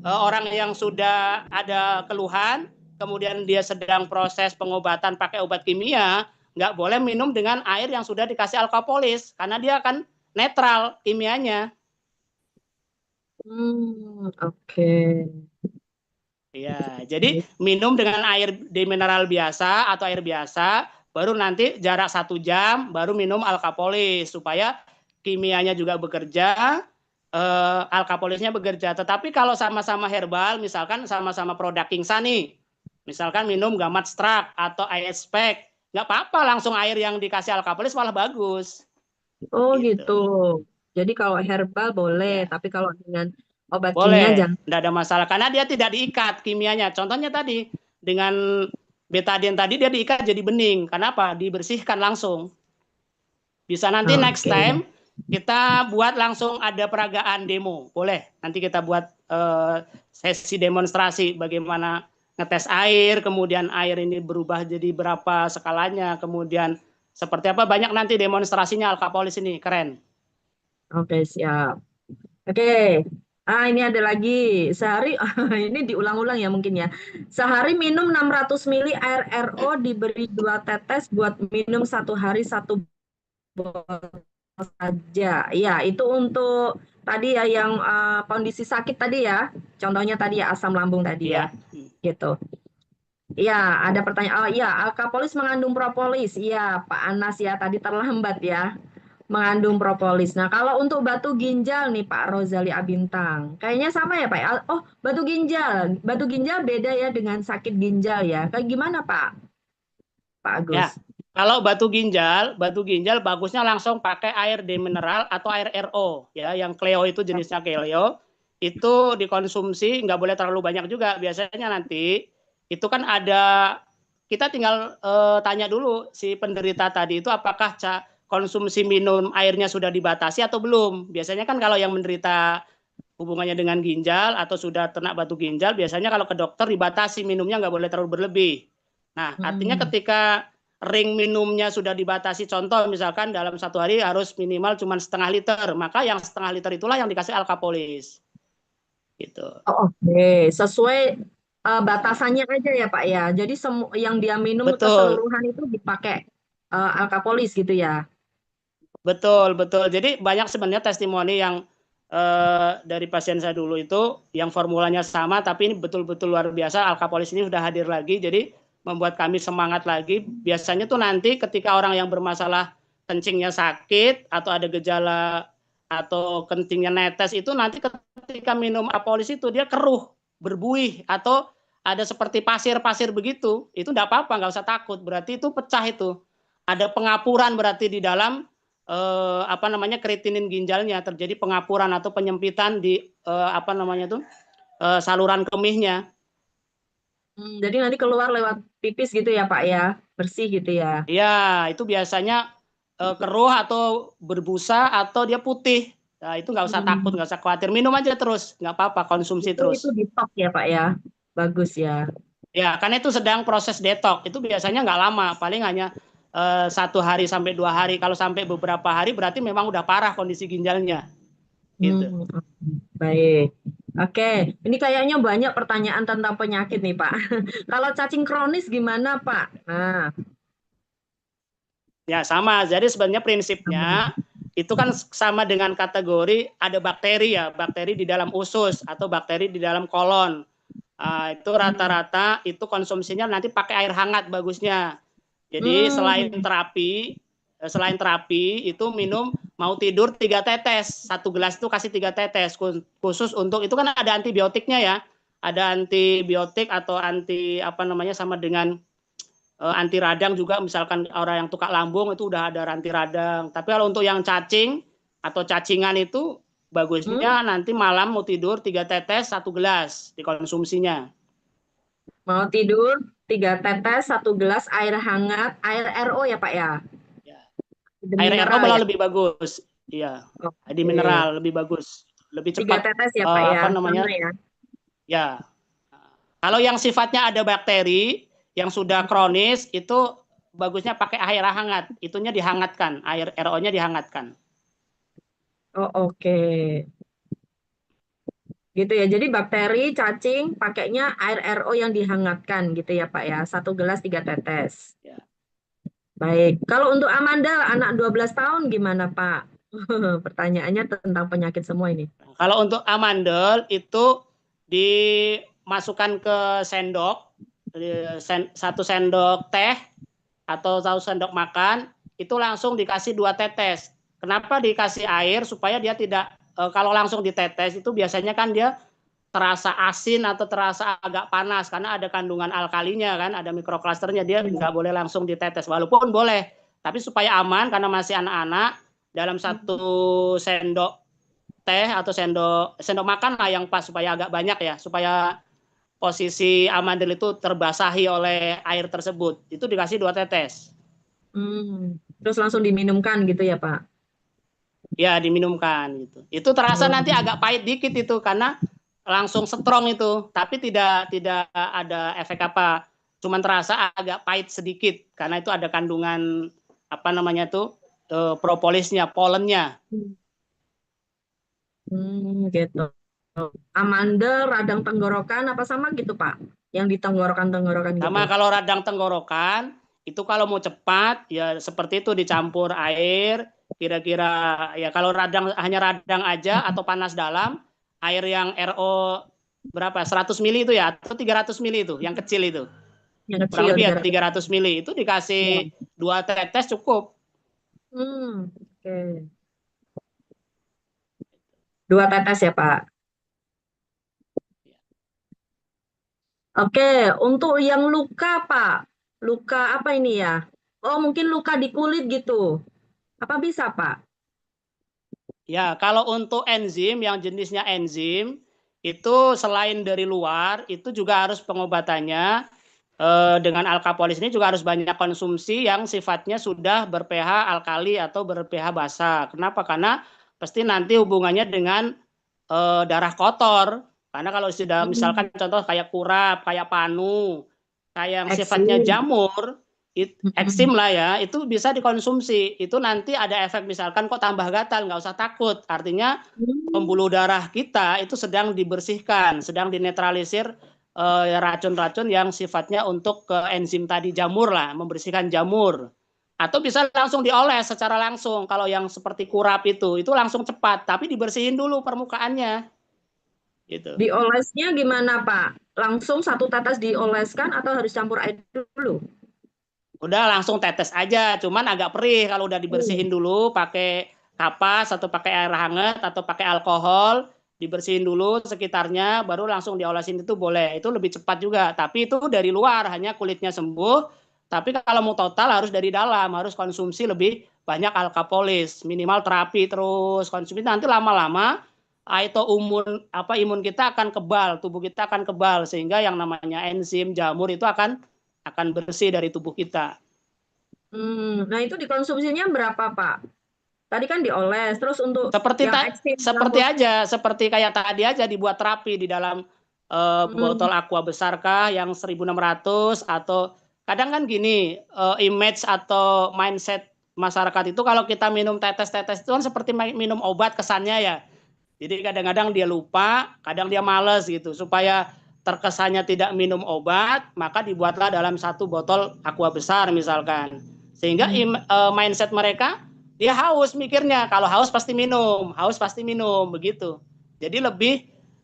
orang yang sudah ada keluhan, kemudian dia sedang proses pengobatan pakai obat kimia, nggak boleh minum dengan air yang sudah dikasih alkapolis, karena dia akan netral kimianya. Oke. Ya, jadi minum dengan air di mineral biasa atau air biasa, baru nanti jarak 1 jam, baru minum alkapolis supaya kimianya juga bekerja, alkapolisnya bekerja. Tetapi kalau sama-sama herbal, misalkan sama-sama produk Kingsa nih, misalkan minum Gamat Strak atau IS Pack, nggak apa-apa langsung air yang dikasih alkapolis malah bagus. Oh Gitu. gitu. Jadi kalau herbal boleh, Ya. tapi kalau dengan obat kimia Boleh, jangan. tidak ada masalah karena dia tidak diikat kimianya. Contohnya tadi dengan betadine tadi dia diikat jadi bening. Kenapa? Dibersihkan langsung. Bisa nanti next Oke. time kita buat langsung ada peragaan demo. Boleh. Nanti kita buat sesi demonstrasi bagaimana ngetes air, kemudian air ini berubah jadi berapa skalanya, kemudian seperti apa banyak nanti demonstrasinya alkapolis ini. Keren. Oke, siap. Oke. Ini ada lagi. Sehari, ini diulang-ulang ya mungkin ya. Sehari minum 600 mili air RO diberi 2 tetes buat minum 1 hari 1 botol saja. Ya, itu untuk tadi ya yang kondisi sakit tadi ya. Contohnya tadi ya asam lambung tadi ya. Iya. Gitu. Ya, ada pertanyaan. Oh iya, alkapolis mengandung propolis. Iya, Pak Anas ya, tadi terlambat ya. Mengandung propolis. Nah, kalau untuk batu ginjal nih Pak Rozali Abintang, kayaknya sama ya Pak. Oh, batu ginjal. Batu ginjal beda ya dengan sakit ginjal ya. Kayak gimana Pak? Pak Agus? Ya, kalau batu ginjal bagusnya langsung pakai air demineral atau air RO ya, yang Cleo itu jenisnya Cleo. Itu dikonsumsi nggak boleh terlalu banyak juga. Biasanya nanti itu kan ada kita tinggal tanya dulu si penderita tadi itu apakah konsumsi minum airnya sudah dibatasi atau belum. Biasanya kan kalau yang menderita hubungannya dengan ginjal atau sudah ternak batu ginjal, biasanya kalau ke dokter dibatasi minumnya nggak boleh terlalu berlebih. Nah, artinya Hmm. ketika ring minumnya sudah dibatasi, contoh misalkan dalam 1 hari harus minimal cuma setengah liter, maka yang setengah liter itulah yang dikasih alkapolis. Gitu. Oh, oke, sesuai batasannya aja ya Pak ya. Jadi yang dia minum Betul, keseluruhan itu dipakai alkapolis gitu ya. betul, betul. Jadi banyak sebenarnya testimoni yang dari pasien saya dulu itu yang formulanya sama, tapi ini betul-betul luar biasa. Alkapolis ini sudah hadir lagi, jadi membuat kami semangat lagi. Biasanya tuh nanti ketika orang yang bermasalah kencingnya sakit atau ada gejala atau kencingnya netes itu nanti ketika minum Alkapolis itu dia keruh, berbuih atau ada seperti pasir-pasir begitu, itu enggak apa-apa, nggak usah takut. Berarti itu pecah itu. Ada pengapuran berarti di dalam apa namanya kreatinin ginjalnya, terjadi pengapuran atau penyempitan di apa namanya tuh saluran kemihnya. Jadi nanti keluar lewat pipis gitu ya Pak ya, bersih gitu ya. Iya, itu biasanya keruh atau berbusa atau dia putih. Nah, itu nggak usah takut, nggak usah khawatir. Minum aja terus, nggak apa-apa, konsumsi Itu terus. detox ya Pak ya, bagus ya. Ya, karena itu sedang proses detox. Itu biasanya nggak lama, paling hanya 1 hari sampai 2 hari. Kalau sampai beberapa hari berarti memang udah parah kondisi ginjalnya. Gitu. Baik. Oke, ini kayaknya banyak pertanyaan tentang penyakit nih Pak. Kalau cacing kronis gimana Pak? Nah, Ya, sama. Jadi sebenarnya prinsipnya itu kan sama dengan kategori ada bakteri ya, bakteri di dalam usus atau bakteri di dalam kolon. Itu rata-rata itu konsumsinya nanti pakai air hangat bagusnya. Jadi selain terapi itu minum mau tidur 3 tetes, 1 gelas itu kasih 3 tetes khusus untuk itu kan ada antibiotiknya ya, ada antibiotik atau anti apa namanya sama dengan anti radang juga, misalkan orang yang tukak lambung itu udah ada anti radang. Tapi kalau untuk yang cacing atau cacingan itu bagusnya nanti malam mau tidur 3 tetes 1 gelas dikonsumsinya. mau tidur 3 tetes 1 gelas air hangat, air RO ya Pak ya. Ya. Air RO Mineral malah ya. lebih bagus. Iya. Oke. Di mineral lebih bagus, lebih 3 tetes cepat ya Pak ya. apa namanya? Sama ya. Ya. Kalau yang sifatnya ada bakteri yang sudah kronis itu bagusnya pakai air hangat, itunya dihangatkan, air RO-nya dihangatkan. Oh, oke. Gitu ya. Jadi bakteri, cacing, pakainya air RO yang dihangatkan gitu ya Pak ya. 1 gelas 3 tetes. Ya. Baik. Kalau untuk Amanda, anak 12 tahun gimana Pak? Pertanyaannya tentang penyakit semua ini. Kalau untuk amandel itu dimasukkan ke sendok, 1 sendok teh atau 1 sendok makan, itu langsung dikasih 2 tetes. Kenapa dikasih air? Supaya dia tidak, kalau langsung ditetes itu biasanya kan dia terasa asin atau terasa agak panas karena ada kandungan alkalinya kan, ada mikroklasternya, dia nggak boleh langsung ditetes, walaupun boleh, tapi supaya aman karena masih anak-anak, dalam 1 sendok teh atau sendok makan lah yang pas supaya agak banyak ya, supaya posisi amandel itu terbasahi oleh air tersebut, itu dikasih 2 tetes. Terus langsung diminumkan gitu ya Pak? Ya diminumkan gitu. Itu terasa nanti agak pahit dikit itu karena langsung strong itu, tapi tidak ada efek apa. Cuman terasa agak pahit sedikit karena itu ada kandungan apa namanya tuh propolisnya, polennya. Gitu. Amandel, radang tenggorokan apa sama gitu Pak? Yang di tenggorokan gitu. Sama kalau radang tenggorokan itu kalau mau cepat ya seperti itu dicampur air kira-kira ya, kalau hanya radang aja atau panas dalam, air yang RO berapa 100 mili itu ya atau 300 mili itu yang kecil itu, Yang kurang kecil lebih ya 300. 300 mili itu dikasih 2 tetes cukup. Oke. 2 tetes ya Pak. Oke, untuk yang luka Pak, luka apa ini ya? Oh mungkin luka di kulit gitu. Apa bisa Pak? Ya, kalau untuk enzim yang jenisnya enzim itu selain dari luar itu juga harus pengobatannya dengan alkapolis ini juga harus banyak konsumsi yang sifatnya sudah ber-pH alkali atau ber-pH basa. Kenapa? Karena pasti nanti hubungannya dengan darah kotor. Karena kalau sudah misalkan contoh kayak kurap, kayak panu, kayak yang sifatnya Eksim. jamur, eksim lah ya, itu bisa dikonsumsi. Itu nanti ada efek misalkan kok tambah gatal, nggak usah takut. Artinya pembuluh darah kita itu sedang dibersihkan, sedang dinetralisir racun-racun yang sifatnya untuk ke enzim tadi jamur lah, membersihkan jamur. Atau bisa langsung dioles secara langsung. Kalau yang seperti kurap itu langsung cepat, tapi dibersihin dulu permukaannya. Gitu. Diolesnya gimana, Pak? Langsung satu tetes dioleskan atau harus campur air dulu? Udah langsung tetes aja, cuman agak perih kalau udah dibersihin dulu pakai kapas atau pakai air hangat atau pakai alkohol, dibersihin dulu sekitarnya, baru langsung diolesin itu boleh. Itu lebih cepat juga. Tapi itu dari luar, hanya kulitnya sembuh. Tapi kalau mau total harus dari dalam, harus konsumsi lebih banyak alkapolis, minimal terapi terus konsumsi. Nanti lama-lama imun kita akan kebal, tubuh kita akan kebal sehingga yang namanya enzim jamur itu akan bersih dari tubuh kita. Nah itu dikonsumsinya berapa, Pak? Tadi kan dioles, terus untuk Seperti yang ekstrim seperti kayak tadi aja dibuat terapi di dalam botol aqua besar kah yang 1.600 atau kadang kan gini, image atau mindset masyarakat itu kalau kita minum tetes-tetes itu kan seperti minum obat kesannya ya. Jadi kadang-kadang dia lupa, kadang dia males gitu. Supaya terkesannya tidak minum obat, maka dibuatlah dalam satu botol aqua besar misalkan. Sehingga mindset mereka, dia haus mikirnya. Kalau haus pasti minum, begitu. Jadi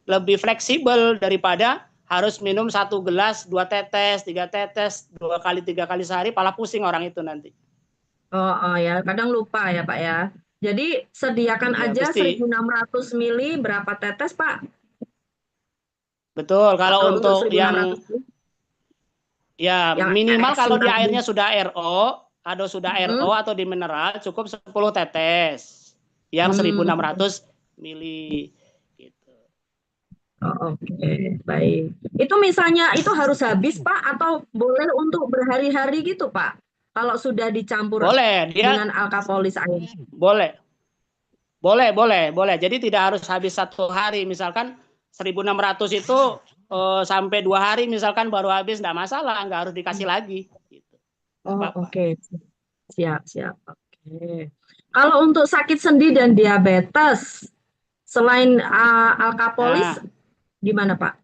lebih fleksibel daripada harus minum 1 gelas, 2 tetes, 3 tetes, 2 kali 3 kali sehari, pala pusing orang itu nanti. Oh ya, kadang lupa ya, Pak ya. Jadi sediakan Ya, aja mesti. 1.600 mili berapa tetes, Pak? Betul, kalau Kalau untuk untuk 1.600 mili ya yang minimal ekstrim kalau di tadi. airnya sudah RO, atau di mineral cukup 10 tetes yang 1.600 mili gitu. Oke, baik. Itu misalnya itu harus habis, Pak, atau boleh untuk berhari-hari gitu, Pak? Kalau sudah dicampur Boleh, dia dengan alkapolis air. boleh. Boleh. Jadi tidak harus habis 1 hari. Misalkan 1.600 itu sampai 2 hari misalkan baru habis, enggak masalah, enggak harus dikasih lagi gitu. Apa-apa. Oke. Siap. Oke. Kalau untuk sakit sendi dan diabetes, selain alkapolis, Nah, gimana, Pak?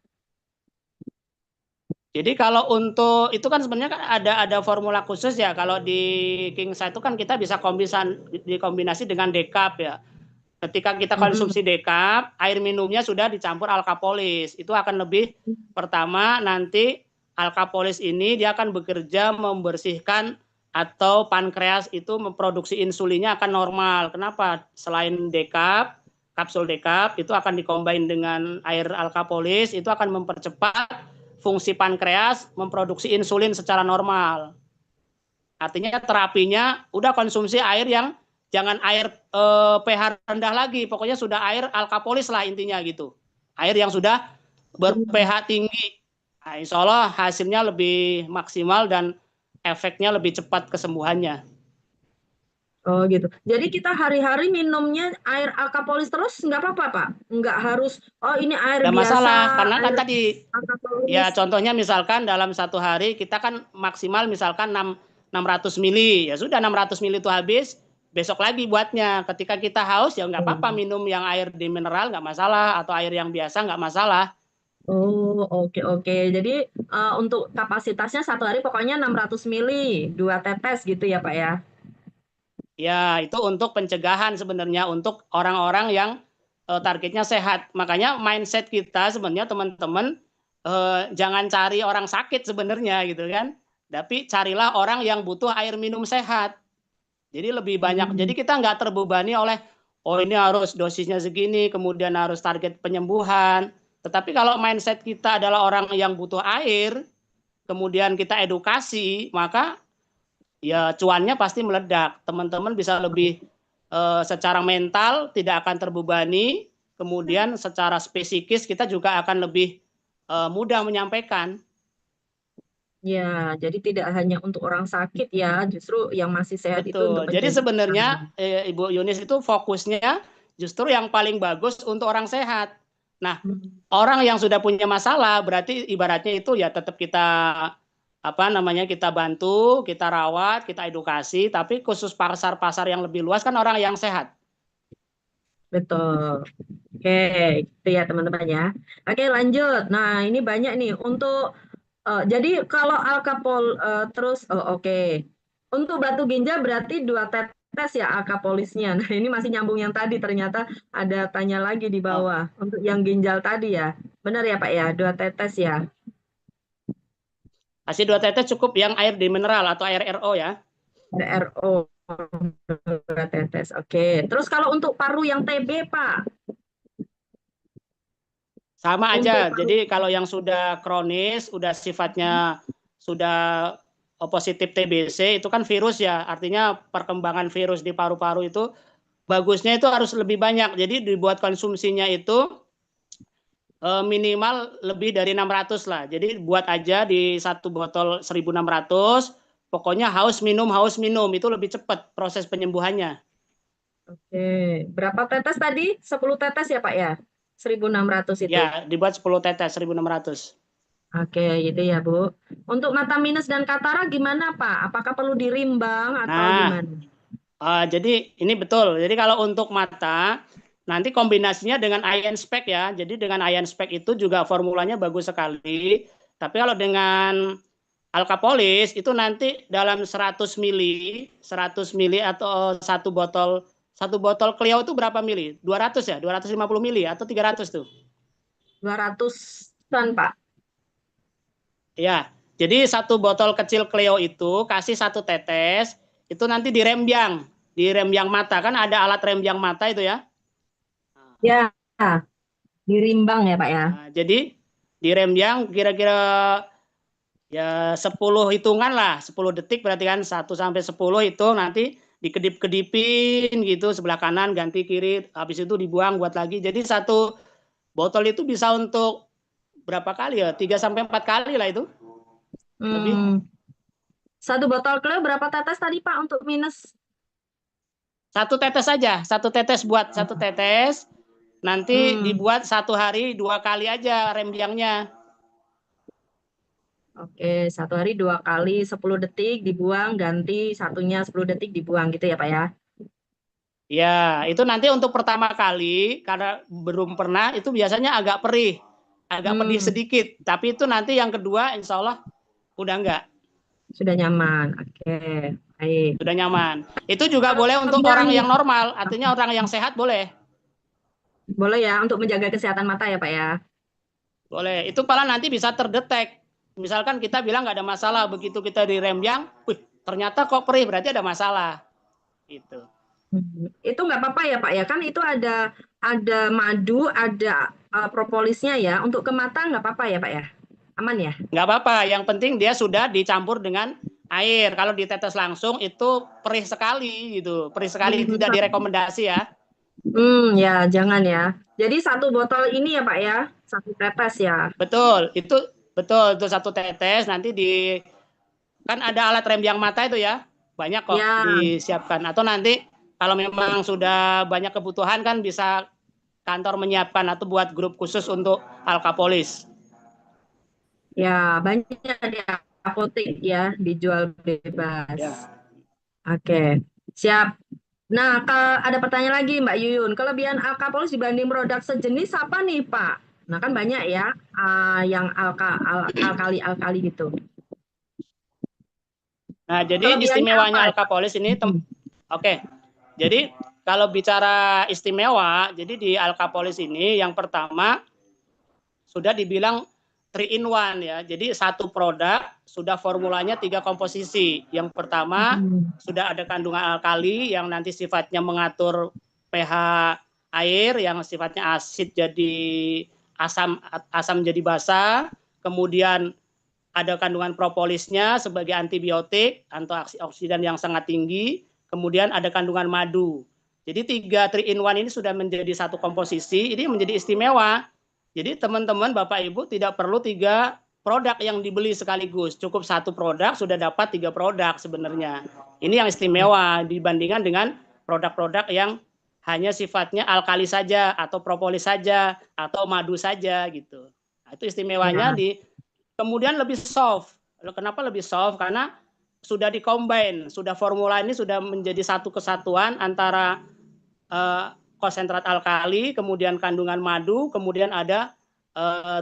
jadi kalau untuk itu kan sebenarnya kan ada formula khusus ya. Kalau di King Size itu kan kita bisa dikombinasi dengan dekap ya. Ketika kita konsumsi dekap, air minumnya sudah dicampur alkapolis. Itu akan lebih pertama nanti alkapolis ini dia akan bekerja membersihkan atau pankreas itu memproduksi insulinnya akan normal. Kenapa? Selain dekap, kapsul dekap itu akan dikombin dengan air alkapolis, itu akan mempercepat fungsi pankreas memproduksi insulin secara normal. Artinya terapinya udah konsumsi air yang jangan air pH rendah lagi, pokoknya sudah air alkapolis lah intinya gitu. Air yang sudah ber-pH tinggi. Nah, insya Allah hasilnya lebih maksimal dan efeknya lebih cepat kesembuhannya. Oh gitu. Jadi kita hari-hari minumnya air alkapolis terus nggak apa-apa, Pak? Nggak harus, oh ini air Tidak biasa, masalah, karena kan air tadi ya alkapolis. contohnya misalkan dalam 1 hari kita kan maksimal misalkan 600 mili, ya sudah 600 mili itu habis, besok lagi buatnya. Ketika kita haus ya nggak apa-apa minum yang air di mineral nggak masalah, atau air yang biasa nggak masalah. Oh, oke. Jadi untuk kapasitasnya 1 hari pokoknya 600 mili, 2 tetes gitu ya, Pak ya? Ya itu untuk pencegahan sebenarnya untuk orang-orang yang targetnya sehat. Makanya mindset kita sebenarnya teman-teman jangan cari orang sakit sebenarnya gitu kan. Tapi carilah orang yang butuh air minum sehat. Jadi lebih banyak. Jadi kita nggak terbebani oleh oh ini harus dosisnya segini, kemudian harus target penyembuhan. Tetapi kalau mindset kita adalah orang yang butuh air, kemudian kita edukasi, maka ya cuannya pasti meledak. Teman-teman bisa lebih secara mental tidak akan terbebani, kemudian secara psikis kita juga akan lebih mudah menyampaikan. Ya, jadi tidak hanya untuk orang sakit ya, justru yang masih sehat itu untuk Betul. Jadi pencegahan. sebenarnya Ibu Yunis itu fokusnya justru yang paling bagus untuk orang sehat. Nah, orang yang sudah punya masalah berarti ibaratnya itu ya tetap kita kita bantu, kita rawat, kita edukasi, tapi khusus pasar-pasar yang lebih luas kan orang yang sehat. Betul. Oke, itu ya teman-teman ya. Oke, lanjut. Nah, ini banyak nih untuk jadi kalau alkapol terus oke. Untuk batu ginjal berarti 2 tetes ya alkapolisnya. Nah, ini masih nyambung yang tadi, ternyata ada tanya lagi di Oh, bawah. Untuk yang ginjal tadi ya. Benar ya Pak ya, 2 tetes ya. kasih 2 tetes cukup yang air di mineral atau air RO ya. DRO 2 tetes. Oke. Terus kalau untuk paru yang TB Pak, Sama untuk aja. paru. Jadi kalau yang sudah kronis, udah sifatnya sudah positif TBC itu kan virus ya. Artinya perkembangan virus di paru-paru itu bagusnya itu harus lebih banyak. Jadi dibuat konsumsinya itu minimal lebih dari 600 lah. Jadi buat aja di satu botol 1.600. Pokoknya haus minum itu lebih cepat proses penyembuhannya. Oke. Berapa tetes tadi? 10 tetes ya Pak ya? 1.600 itu. Ya, dibuat 10 tetes 1.600. Oke, gitu ya, Bu. Untuk mata minus dan katara gimana, Pak? Apakah perlu dirimbang atau Nah, gimana? jadi ini betul. Jadi kalau untuk mata, nanti kombinasinya dengan iron spec ya. Jadi dengan iron spec itu juga formulanya bagus sekali. Tapi kalau dengan alkapolis itu nanti dalam 100 mili atau satu botol Clio itu berapa mili? 200 ya? 250 mili atau 300 tuh? 200-an, Pak. Ya. Jadi satu botol kecil Clio itu kasih 1 tetes, itu nanti di rembyang mata kan ada alat rembyang mata itu ya. Ya, dirimbang ya, Pak ya. Nah, jadi di rembyang kira-kira ya 10 hitungan lah, 10 detik berarti kan 1 sampai 10 itu nanti dikedip-kedipin gitu sebelah kanan ganti kiri habis itu dibuang buat lagi. Jadi satu botol itu bisa untuk berapa kali ya? 3 sampai 4 kali lah itu lebih. Hmm. Satu botol Clio berapa tetes tadi, Pak, untuk minus? 1 tetes saja, 1 tetes buat 1 tetes. Nanti Hmm. dibuat 1 hari 2 kali aja rembyangnya. Oke, 1 hari 2 kali 10 detik dibuang, ganti satunya 10 detik dibuang gitu ya, Pak ya. Ya, itu nanti untuk pertama kali karena belum pernah itu biasanya agak pedih Hmm. sedikit. Tapi itu nanti yang kedua insya Allah udah enggak, Sudah nyaman. Oke, baik. sudah nyaman. Itu juga boleh untuk Kelebihan orang yang normal, artinya orang yang sehat boleh. boleh ya untuk menjaga kesehatan mata ya, Pak ya. Boleh. Itu malah nanti bisa terdetek. Misalkan kita bilang nggak ada masalah, begitu kita di rembyang, wih, ternyata kok perih, berarti ada masalah. Gitu. Itu nggak apa-apa ya Pak ya, kan itu ada madu, ada propolisnya ya. Untuk ke mata nggak apa-apa ya Pak ya, aman ya? Nggak apa-apa, yang penting dia sudah dicampur dengan air. Kalau ditetes langsung itu perih sekali gitu, perih sekali tidak direkomendasi ya. Ya jangan ya. Jadi satu botol ini ya Pak ya, 1 tetes ya. Betul, itu betul itu 1 tetes nanti di kan ada alat rembyang mata itu ya, banyak kok Ya, disiapkan. Atau nanti kalau memang sudah banyak kebutuhan kan bisa kantor menyiapkan atau buat grup khusus untuk alkapolis. ya banyak di apotek ya dijual bebas. Ya. Oke, siap. Nah, ada pertanyaan lagi Mbak Yuyun. Kelebihan Alkapolis dibanding produk sejenis apa nih Pak? Nah kan banyak ya yang alkali-alkali gitu. Nah, jadi Kelebihannya apa? istimewanya alkapolis ini oke. Jadi kalau bicara istimewa, jadi di alkapolis ini yang pertama sudah dibilang 3 in 1 ya. Jadi satu produk sudah formulanya 3 komposisi. Yang pertama sudah ada kandungan alkali yang nanti sifatnya mengatur pH air yang sifatnya asid jadi asam jadi basa. Kemudian ada kandungan propolisnya sebagai antibiotik, antioksidan yang sangat tinggi. Kemudian ada kandungan madu. Jadi 3 in 1 ini sudah menjadi satu komposisi. Ini menjadi istimewa. Jadi teman-teman, Bapak Ibu tidak perlu 3 produk yang dibeli sekaligus. Cukup satu produk sudah dapat 3 produk sebenarnya. Ini yang istimewa dibandingkan dengan produk-produk yang hanya sifatnya alkali saja atau propolis saja atau madu saja gitu. Nah, itu istimewanya Ya, kemudian lebih soft. Kenapa lebih soft? Karena sudah dikombin, sudah formula ini sudah menjadi satu kesatuan antara konsentrat alkali, kemudian kandungan madu, kemudian ada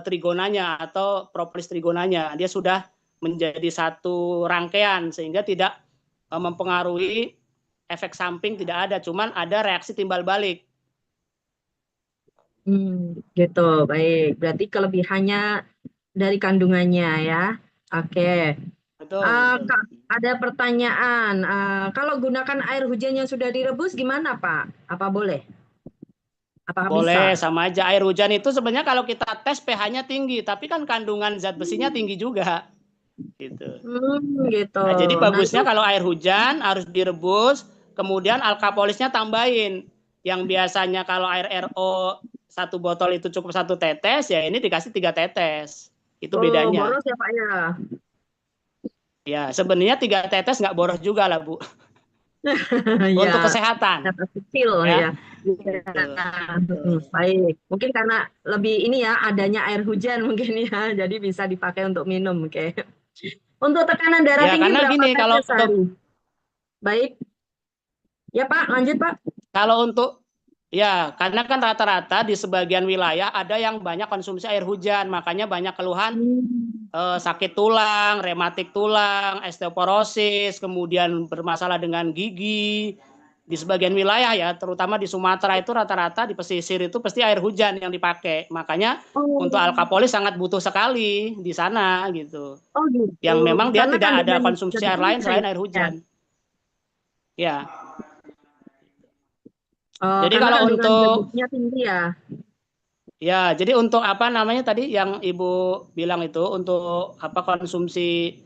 trigonanya atau propolis trigonanya. Dia sudah menjadi satu rangkaian sehingga tidak mempengaruhi efek samping, tidak ada, cuman ada reaksi timbal balik. Gitu, baik. Berarti kelebihannya dari kandungannya ya. Oke. Betul, betul. Kak, ada pertanyaan. Kalau gunakan air hujan yang sudah direbus gimana, Pak? Apa boleh? Apakah Boleh, bisa? sama aja. Air hujan itu sebenarnya kalau kita tes pH-nya tinggi, tapi kan kandungan zat besinya tinggi juga. Gitu. Gitu. Nah, jadi Nah, itu bagusnya kalau air hujan harus direbus, kemudian alkapolisnya tambahin. Yang biasanya kalau air RO 1 botol itu cukup 1 tetes, ya ini dikasih 3 tetes. Itu bedanya. boros ya, Pak ya. Ya, sebenarnya 3 tetes nggak boros juga lah, Bu. Untuk Ya, kesehatan. data kecil Ya, ya. gitu. Baik. Mungkin karena lebih ini ya, adanya air hujan mungkin ya. Jadi bisa dipakai untuk minum. Oke. Untuk tekanan darah Ya, tinggi karena berapa gini, kalau tetes sehari? Baik. Ya, Pak, lanjut, Pak. kalau untuk ya, karena kan rata-rata di sebagian wilayah ada yang banyak konsumsi air hujan, makanya banyak keluhan sakit tulang, rematik tulang, osteoporosis, kemudian bermasalah dengan gigi. Di sebagian wilayah ya, terutama di Sumatera itu rata-rata di pesisir itu pasti air hujan yang dipakai. Makanya untuk Oh, alkapolis sangat butuh sekali di sana gitu. oh gitu. Yang memang dia Karena tidak ada kandungan konsumsi zat air lain besinya selain air ya. hujan. Ya. Oh, Jadi karena kalau kandungan zat untuk besinya tinggi ya. ya, jadi untuk apa namanya tadi yang Ibu bilang itu untuk apa konsumsi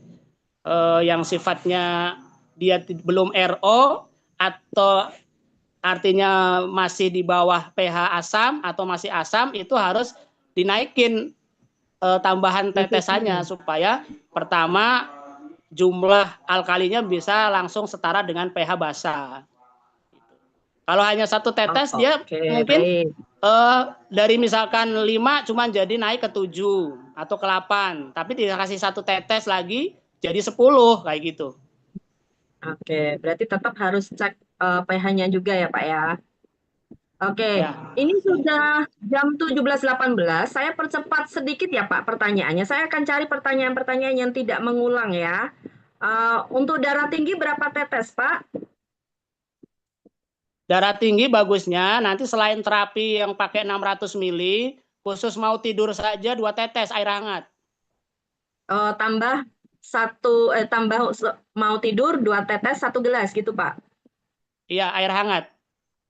yang sifatnya dia belum RO atau artinya masih di bawah pH asam atau masih asam, itu harus dinaikin tambahan tetesannya Dosisnya. supaya pertama jumlah alkalinya bisa langsung setara dengan pH basah. Kalau hanya 1 tetes dia Oke, mungkin baik. dari misalkan 5 cuma jadi naik ke 7 atau ke 8, tapi dikasih 1 tetes lagi jadi 10 kayak gitu. Oke, berarti tetap harus cek pH-nya juga ya, Pak ya. Oke, Ya. ini sudah jam 17.18. Saya percepat sedikit ya, Pak, pertanyaannya. Saya akan cari pertanyaan-pertanyaan yang tidak mengulang ya. Untuk darah tinggi berapa tetes, Pak? Darah tinggi bagusnya nanti selain terapi yang pakai 600 mili, khusus mau tidur saja 2 tetes air hangat. Tambah mau tidur 2 tetes 1 gelas gitu, Pak. Iya, air hangat.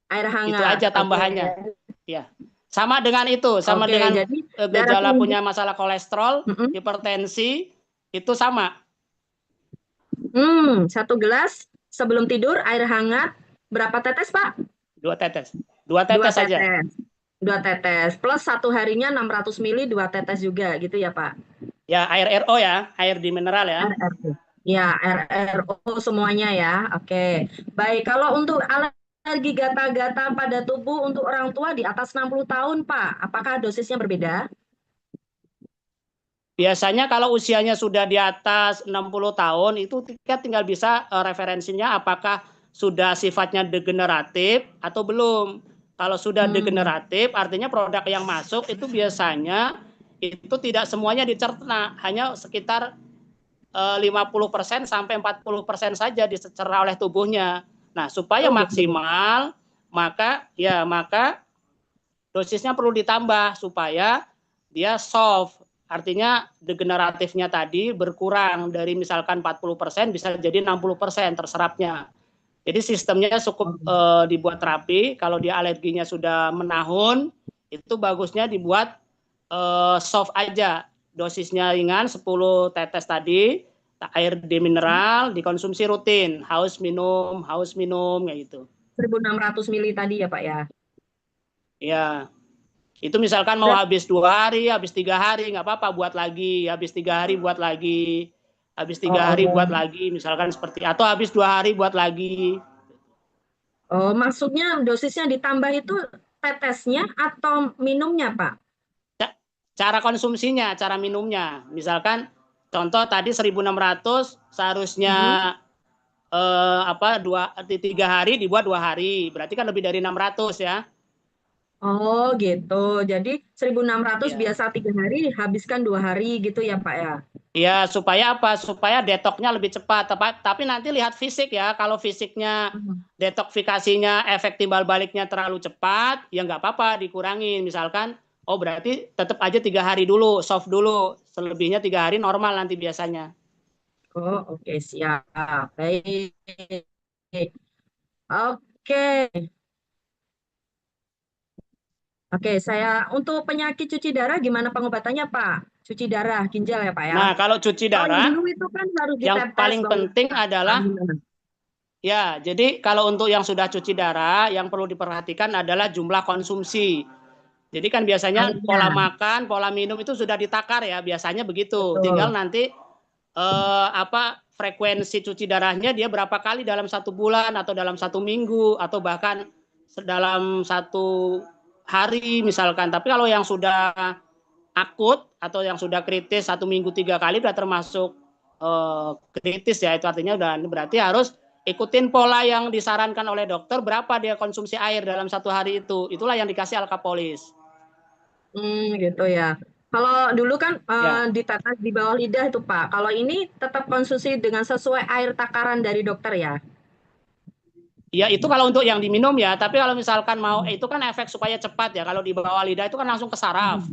Air Itu hangat. aja Oke. tambahannya. Ya. Sama dengan itu, sama Oke, dengan jadi darah gejala tinggi. punya masalah kolesterol, Mm-mm. hipertensi, itu sama. 1 gelas sebelum tidur air hangat berapa tetes, Pak? 2 tetes. Dua Dua tetes saja. tetes. 2 tetes plus 1 harinya 600 mili 2 tetes juga gitu ya, Pak? Ya, air RO ya, air di mineral ya. RRO. Ya, RRO semuanya ya. Oke. Baik, kalau untuk alergi gatal-gatal pada tubuh untuk orang tua di atas 60 tahun, Pak, apakah dosisnya berbeda? Biasanya kalau usianya sudah di atas 60 tahun, itu kita tinggal bisa referensinya apakah sudah sifatnya degeneratif atau belum. Kalau sudah Hmm. degeneratif, artinya produk yang masuk itu biasanya itu tidak semuanya dicerna, hanya sekitar 50% sampai 40% saja dicerna oleh tubuhnya. Nah, supaya Oh gitu. maksimal, maka dosisnya perlu ditambah supaya dia soft. Artinya degeneratifnya tadi berkurang dari misalkan 40% bisa jadi 60% terserapnya. Jadi sistemnya cukup dibuat rapi. Kalau dia alerginya sudah menahun, itu bagusnya dibuat soft aja. Dosisnya ringan 10 tetes tadi, air demineral dikonsumsi rutin, haus minum kayak gitu. 1.600 mili tadi ya, Pak ya. Ya. Itu misalkan mau Berat. habis 2 hari, habis 3 hari, nggak apa-apa buat lagi. Habis 3 hari buat lagi. Habis Oh, 3 hari buat oh. lagi, misalkan seperti atau habis 2 hari buat lagi. Oh, maksudnya dosisnya ditambah itu tetesnya atau minumnya, Pak? Cara konsumsinya, cara minumnya. Misalkan contoh tadi 1.600 seharusnya Mhm. 3 hari dibuat 2 hari. Berarti kan lebih dari 600 ya. Oh, gitu. Jadi 1.600 Ya. biasa 3 hari, habiskan 2 hari gitu ya, Pak ya? Ya, supaya apa? Supaya detoknya lebih cepat. Tapi nanti lihat fisik ya. Kalau fisiknya detoksifikasinya efek timbal baliknya terlalu cepat, ya nggak apa-apa dikurangin. Misalkan, oh berarti tetap aja 3 hari dulu, soft dulu. Selebihnya 3 hari normal nanti biasanya. Oh, oke, siap. Baik. Oke. Oke, saya untuk penyakit cuci darah gimana pengobatannya, Pak? Cuci darah ginjal ya, Pak ya? Nah, kalau cuci Kalau yang darah, dulu itu kan harus yang ditetes paling dong. penting adalah Gimana? ya, jadi kalau untuk yang sudah cuci darah, yang perlu diperhatikan adalah jumlah konsumsi. Jadi kan biasanya Airnya, pola makan, pola minum itu sudah ditakar ya, biasanya begitu. Tinggal betul. nanti frekuensi cuci darahnya dia berapa kali dalam 1 bulan atau dalam 1 minggu atau bahkan dalam 1 hari misalkan. Tapi kalau yang sudah akut atau yang sudah kritis 1 minggu 3 kali sudah termasuk kritis ya, itu artinya udah berarti harus ikutin pola yang disarankan oleh dokter, berapa dia konsumsi air dalam 1 hari itu. Itulah yang dikasih Alkapolis. Gitu ya. Kalau dulu kan Ya, ditetes di bawah lidah itu, Pak. Kalau ini tetap konsumsi dengan sesuai air takaran dari dokter ya? ya itu kalau untuk yang diminum ya. Tapi kalau misalkan mau, itu kan efek supaya cepat ya. Kalau di bawah lidah itu kan langsung ke saraf.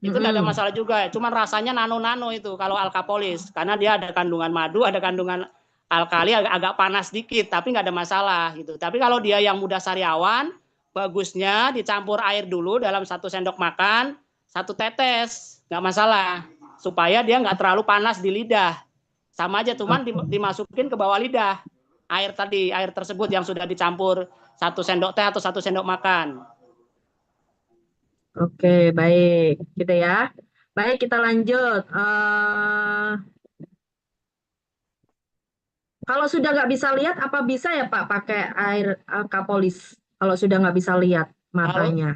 Itu tidak ada Mm-mm. masalah juga. Cuman rasanya nano-nano itu kalau Alkapolis. Karena dia ada kandungan madu, ada kandungan alkali, agak panas dikit. Tapi nggak ada masalah gitu. Tapi kalau dia yang mudah sariawan, bagusnya dicampur air dulu dalam 1 sendok makan, 1 tetes. Nggak masalah. Supaya dia nggak terlalu panas di lidah. Sama aja, cuman Oke. dimasukin ke bawah lidah. Air tersebut yang sudah dicampur 1 sendok teh atau 1 sendok makan. Oke, baik, gitu ya. Baik, kita lanjut. Kalau sudah nggak bisa lihat, apa bisa ya Pak pakai air kapolis? Kalau sudah nggak bisa lihat Kalau matanya.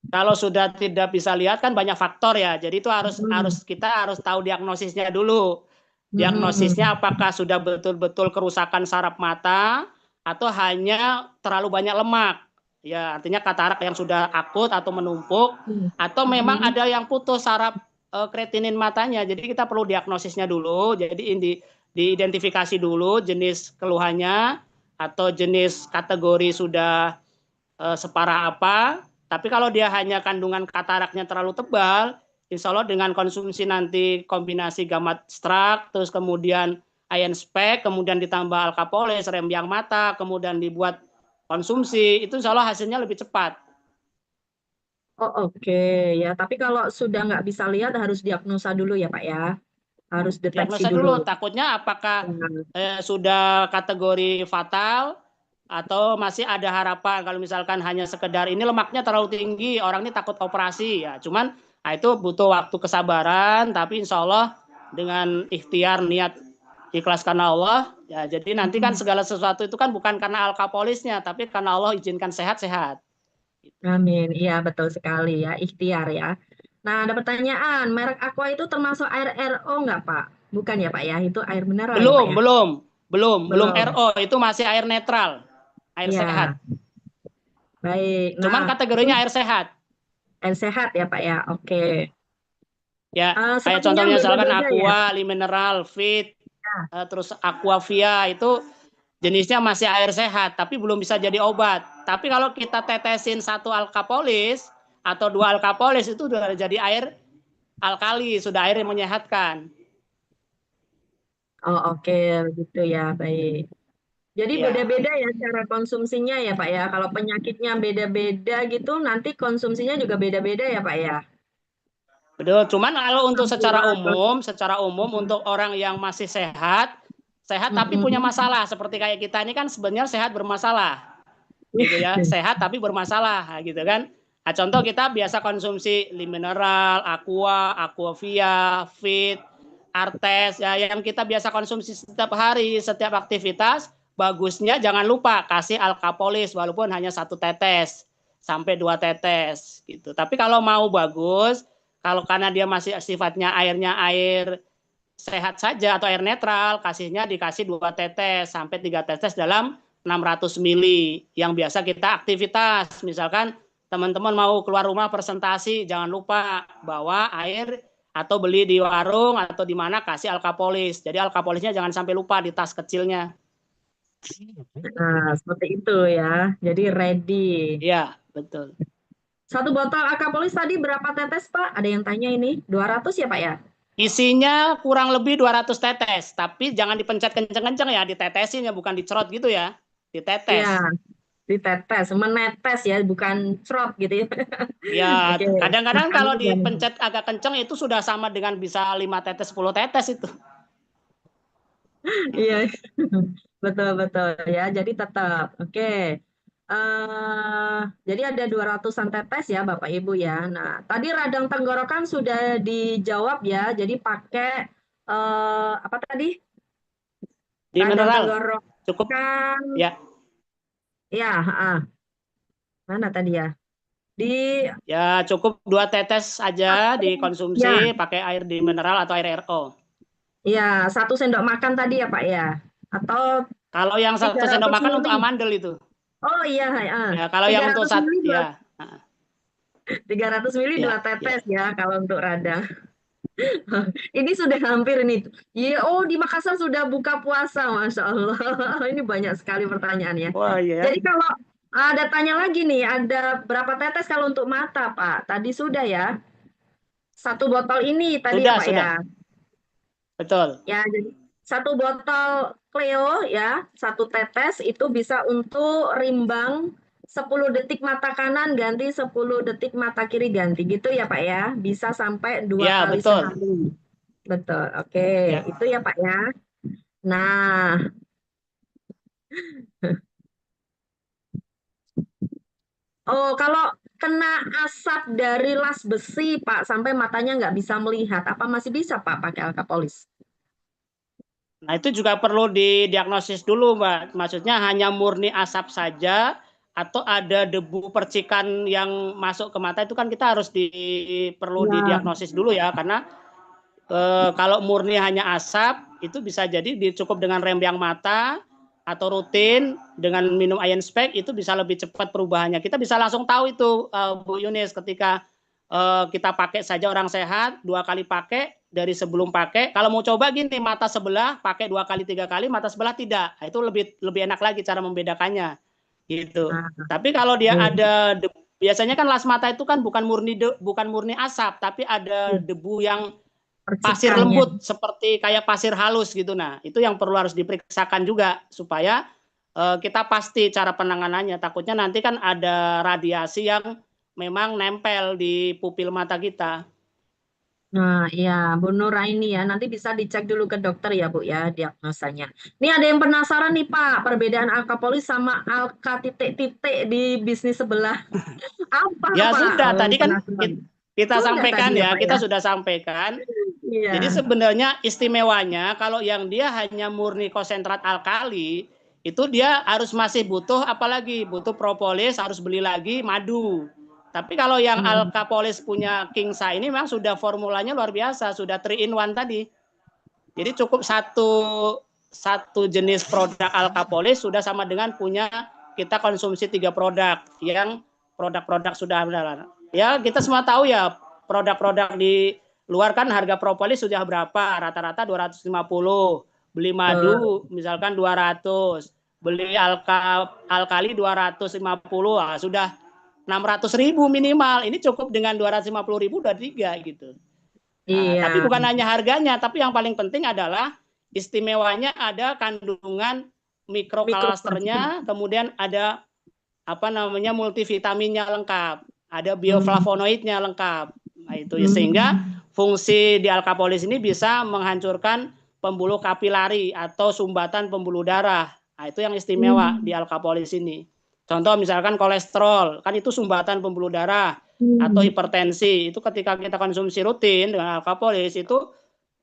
Kalau sudah tidak bisa lihat kan banyak faktor ya. Jadi itu harus Hmm. harus kita harus tahu diagnosisnya dulu. Hmm. Diagnosisnya apakah sudah betul-betul kerusakan saraf mata atau hanya terlalu banyak lemak. Ya, artinya katarak yang sudah akut atau menumpuk Hmm. atau memang Hmm. ada yang putus saraf kretinin matanya. Jadi kita perlu diagnosisnya dulu. Jadi diidentifikasi dulu jenis keluhannya atau jenis kategori sudah separah apa. Tapi kalau dia hanya kandungan kataraknya terlalu tebal, insya Allah dengan konsumsi nanti kombinasi gamat strak, terus kemudian iron spec, kemudian ditambah alkapolis, rembiang mata, kemudian dibuat konsumsi, itu insya Allah hasilnya lebih cepat. Oh, oke ya. Tapi kalau sudah nggak bisa lihat harus diagnosa dulu ya Pak ya. Harus deteksi Diagnosa dulu. dulu, takutnya apakah Nah, sudah kategori fatal atau masih ada harapan. Kalau misalkan hanya sekedar ini lemaknya terlalu tinggi, orang ini takut operasi ya. Cuman itu butuh waktu kesabaran, tapi insya Allah dengan ikhtiar niat ikhlas karena Allah, ya jadi nanti kan hmm. segala sesuatu itu kan bukan karena alkapolisnya, tapi karena Allah izinkan sehat-sehat. Amin. Iya, betul sekali ya. Ikhtiar ya. Nah, ada pertanyaan. Merek Aqua itu termasuk air RO nggak, Pak? Bukan ya, Pak ya? Itu air mineral ya, Pak Belum, ya? belum, belum Belum. RO, itu masih air netral, air sehat. Iya, baik. Cuman Nah, kategorinya terus air sehat. air sehat ya, Pak ya? Oke. Ya, kayak Sepertinya contohnya misalkan beda-beda ya. Aqua, Mineral, Fit, Ya. terus Aquavia itu jenisnya masih air sehat, tapi belum bisa jadi obat. Tapi kalau kita tetesin 1 alkapolis atau 2 alkapolis itu sudah jadi air alkali, sudah air yang menyehatkan. Oh, oke. Begitu ya, baik. Jadi Ya, beda-beda ya cara konsumsinya ya, Pak ya. Kalau penyakitnya beda-beda gitu, nanti konsumsinya juga beda-beda ya, Pak ya. betul. Cuman kalau untuk Campuran. secara umum untuk orang yang masih sehat, sehat tapi punya Mm-mm. masalah seperti kayak kita ini kan sebenarnya sehat bermasalah. Gitu ya, sehat tapi bermasalah gitu kan. Nah, contoh kita biasa konsumsi mineral, aqua, aquavia, fit, artes ya yang kita biasa konsumsi setiap hari, setiap aktivitas, bagusnya jangan lupa kasih alkapolis walaupun hanya 1 tetes sampai 2 tetes gitu. Tapi kalau mau bagus, kalau karena dia masih sifatnya airnya air sehat saja atau air netral, dikasih 2 tetes sampai 3 tetes dalam 600 mili. Yang biasa kita aktivitas, misalkan teman-teman mau keluar rumah presentasi, jangan lupa bawa air atau beli di warung atau di mana kasih alkapolis. Jadi alkapolisnya jangan sampai lupa di tas kecilnya. Nah, seperti itu ya. Jadi ready. Iya, betul. Satu botol Akapolis tadi berapa tetes, Pak? Ada yang tanya ini. 200 ya, Pak ya? Isinya kurang lebih 200 tetes, tapi jangan dipencet kenceng-kenceng ya, ditetesin ya, bukan dicerot gitu ya. Iya, Ditetes. ditetes, menetes ya, bukan crop gitu ya. Ya, Oke, kadang-kadang kalau makannya jangan. dipencet agak kenceng itu sudah sama dengan bisa 5 tetes, 10 tetes itu. Iya, Gitu. betul-betul ya. Jadi tetap, oke. Jadi ada 200-an tetes ya, Bapak Ibu ya. Nah, tadi radang tenggorokan sudah dijawab ya. Jadi pakai apa tadi? Di Radang mineral cukup tenggorokan, ya. ya, mana tadi ya? Di Ya, cukup 2 tetes aja ya, dikonsumsi pakai air di mineral atau air RO. ya, 1 sendok makan tadi ya Pak ya, atau Kalau yang 1 sendok 300 makan untuk mili. amandel itu. Oh iya, ya. Ya, kalau tiga yang untuk ratus mili dua, ya, 300 mili ya, dua ya. tetes ya kalau untuk radang. Ini sudah hampir nih. Ya, oh di Makassar sudah buka puasa, Masya Allah. Ini banyak sekali pertanyaannya. Wah, iya. Jadi kalau ada tanya lagi nih, ada berapa tetes kalau untuk mata, Pak? Tadi sudah ya. 1 botol ini tadi ya, Sudah, Pak ya. sudah. Betul. Ya, jadi 1 botol Cleo ya, 1 tetes itu bisa untuk rimbang 10 detik mata kanan ganti 10 detik mata kiri ganti gitu ya Pak ya. Bisa sampai 2 kali Betul. sehari. Betul. Oke, Ya. itu ya Pak ya. Nah, oh kalau kena asap dari las besi Pak sampai matanya nggak bisa melihat, apa masih bisa Pak pakai alkapolis? Nah, itu juga perlu didiagnosis dulu, Mbak. Maksudnya hanya murni asap saja atau ada debu percikan yang masuk ke mata itu kan kita harus perlu Ya, didiagnosis dulu ya, karena kalau murni hanya asap itu bisa jadi cukup dengan rembang mata atau rutin dengan minum iron spec itu bisa lebih cepat perubahannya. Kita bisa langsung tahu itu Bu Yunis ketika kita pakai saja orang sehat 2 kali pakai dari sebelum pakai. Kalau mau coba gini mata sebelah pakai 2 kali 3 kali, mata sebelah tidak. Nah, itu lebih enak lagi cara membedakannya gitu. nah, Tapi kalau dia oke. ada biasanya kan las mata itu kan bukan murni asap, tapi ada debu yang pasir Percikannya. lembut seperti kayak pasir halus gitu. Nah, itu yang perlu harus diperiksakan juga supaya kita pasti cara penanganannya. Takutnya nanti kan ada radiasi yang memang nempel di pupil mata kita. Nah, ya, Bu Nura ini ya, nanti bisa dicek dulu ke dokter ya, Bu ya, diagnosanya. Ini ada yang penasaran nih, Pak, perbedaan alkapolis sama alka titik-titik di bisnis sebelah. Apa, Ya Pak? sudah, Oh, tadi kan penasaran. kita Sudah sampaikan tadi ya, ya, Pak ya? kita sudah sampaikan. Jadi Iya. sebenarnya istimewanya kalau yang dia hanya murni konsentrat alkali, itu dia harus masih butuh apalagi butuh propolis, harus beli lagi madu. Tapi kalau yang Hmm. alkapolis punya Kingsa ini memang sudah formulanya luar biasa, sudah 3 in 1 tadi. Jadi cukup satu jenis produk alkapolis sudah sama dengan punya kita konsumsi 3 produk yang produk-produk sudah benar. Ya kita semua tahu ya produk-produk di luar kan harga propolis sudah berapa? Rata-rata 250. Beli madu misalkan 200. Beli alkali 250. Ah, sudah 600.000 minimal. Ini cukup dengan 250.000 udah 3 gitu. Nah, tapi Iya, bukan hanya harganya, tapi yang paling penting adalah istimewanya ada kandungan mikroplastik. mikroklusternya, kemudian ada apa namanya multivitaminnya lengkap, ada Hmm. bioflavonoidnya lengkap. Nah, itu ya, sehingga Hmm. fungsi di alkapolis ini bisa menghancurkan pembuluh kapilari atau sumbatan pembuluh darah. Nah, itu yang istimewa di Hmm. alkapolis ini. Contoh misalkan kolesterol, kan itu sumbatan pembuluh darah atau Hmm. hipertensi. Itu ketika kita konsumsi rutin dengan alkapolis itu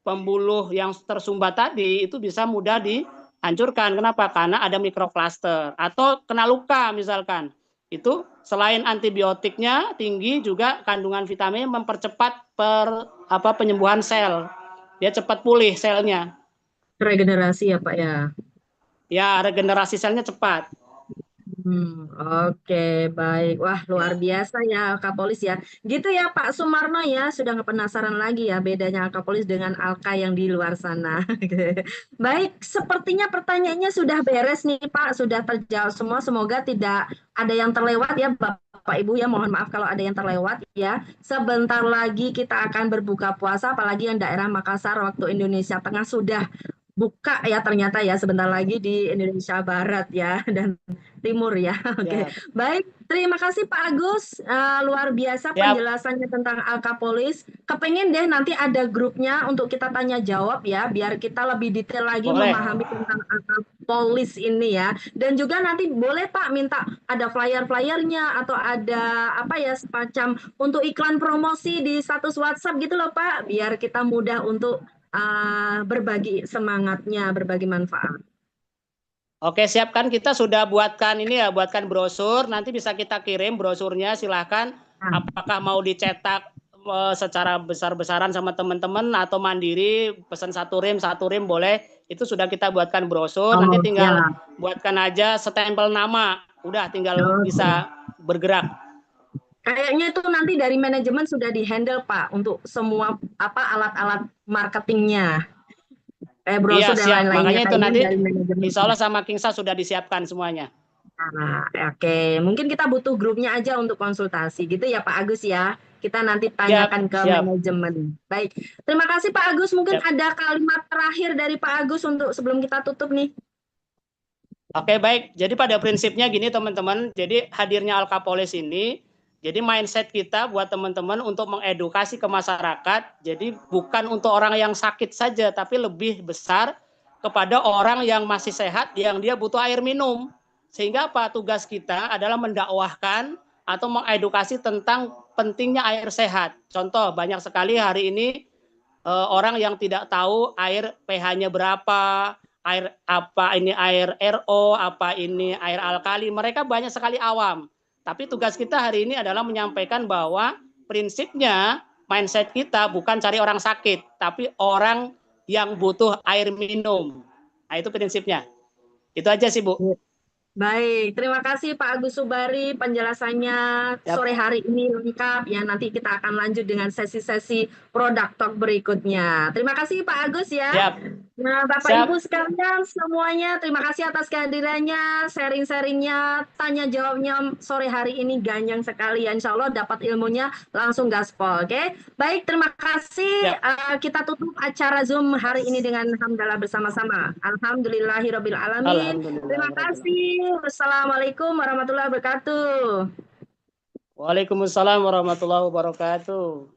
pembuluh yang tersumbat tadi itu bisa mudah dihancurkan. Kenapa? Karena ada mikrokluster atau kena luka misalkan. Itu selain antibiotiknya tinggi juga kandungan vitamin mempercepat penyembuhan sel. Dia cepat pulih selnya. Regenerasi ya, Pak ya. Ya, regenerasi selnya cepat. Oke, baik. Wah, luar Ya, biasa ya Kapolres ya. Gitu ya Pak Sumarno ya, sudah nggak penasaran lagi ya bedanya Kapolres dengan Alka yang di luar sana. Baik, sepertinya pertanyaannya sudah beres nih Pak, sudah terjawab semua. Semoga tidak ada yang terlewat ya Bapak Ibu ya. Mohon maaf kalau ada yang terlewat ya. Sebentar lagi kita akan berbuka puasa, apalagi yang daerah Makassar waktu Indonesia Tengah sudah buka ya ternyata ya sebentar lagi di Indonesia Barat ya dan Timur ya. Oke, ya, baik. Terima kasih Pak Agus. Luar biasa siap, penjelasannya tentang Alkapolis. Kepengen deh nanti ada grupnya untuk kita tanya jawab ya, biar kita lebih detail lagi boleh. memahami tentang Alkapolis ini ya. Dan juga nanti boleh Pak minta ada flyer-flyernya atau ada apa ya semacam untuk iklan promosi di status WhatsApp gitu loh Pak, biar kita mudah untuk berbagi semangatnya, berbagi manfaat. Oke, siapkan, kita sudah buatkan ini ya, buatkan brosur. Nanti bisa kita kirim brosurnya, silahkan. Nah, Apakah mau dicetak secara besar-besaran sama teman-teman atau mandiri, pesan satu rim boleh. Itu sudah kita buatkan brosur. Nanti oh tinggal ya, buatkan aja stempel nama. Udah, tinggal oke. bisa bergerak. Kayaknya itu nanti dari manajemen sudah dihandle Pak untuk semua apa alat-alat marketingnya, kayak Iya, brosur dan siap. lain-lainnya Makanya itu kayaknya nanti dari manajemen insya Allah sudah. sama Kingsa sudah disiapkan semuanya. Nah, oke, mungkin kita butuh grupnya aja untuk konsultasi gitu ya Pak Agus ya. Kita nanti Siap, tanyakan ke siap, manajemen. Baik, terima kasih Pak Agus. Mungkin siap. ada kalimat terakhir dari Pak Agus untuk sebelum kita tutup nih. Oke, baik. Jadi pada prinsipnya gini teman-teman, jadi hadirnya Alkapolis ini, jadi mindset kita buat teman-teman untuk mengedukasi ke masyarakat, jadi bukan untuk orang yang sakit saja, tapi lebih besar kepada orang yang masih sehat, yang dia butuh air minum. Sehingga apa? Tugas kita adalah mendakwahkan atau mengedukasi tentang pentingnya air sehat. Contoh, banyak sekali hari ini orang yang tidak tahu air pH-nya berapa, air apa ini air RO, apa ini air alkali, mereka banyak sekali awam. Tapi tugas kita hari ini adalah menyampaikan bahwa prinsipnya mindset kita bukan cari orang sakit, tapi orang yang butuh air minum. Nah, itu prinsipnya. Itu aja sih, Bu. Baik, terima kasih Pak Agus Subari penjelasannya Yap, sore hari ini lengkap ya. Nanti kita akan lanjut dengan sesi-sesi produk talk berikutnya. Terima kasih Pak Agus ya. siap, Nah, Bapak siap. Ibu sekalian semuanya, terima kasih atas kehadirannya, sharing-sharingnya, tanya jawabnya sore hari ini ganyang sekali. Ya, insya Allah dapat ilmunya langsung gaspol. Oke, baik, terima kasih. Siap. Kita tutup acara Zoom hari ini dengan hamdalah bersama-sama. Alhamdulillahirabbil alamin. Terima Alhamdulillah. kasih. Wassalamualaikum warahmatullahi wabarakatuh. Waalaikumsalam warahmatullahi wabarakatuh.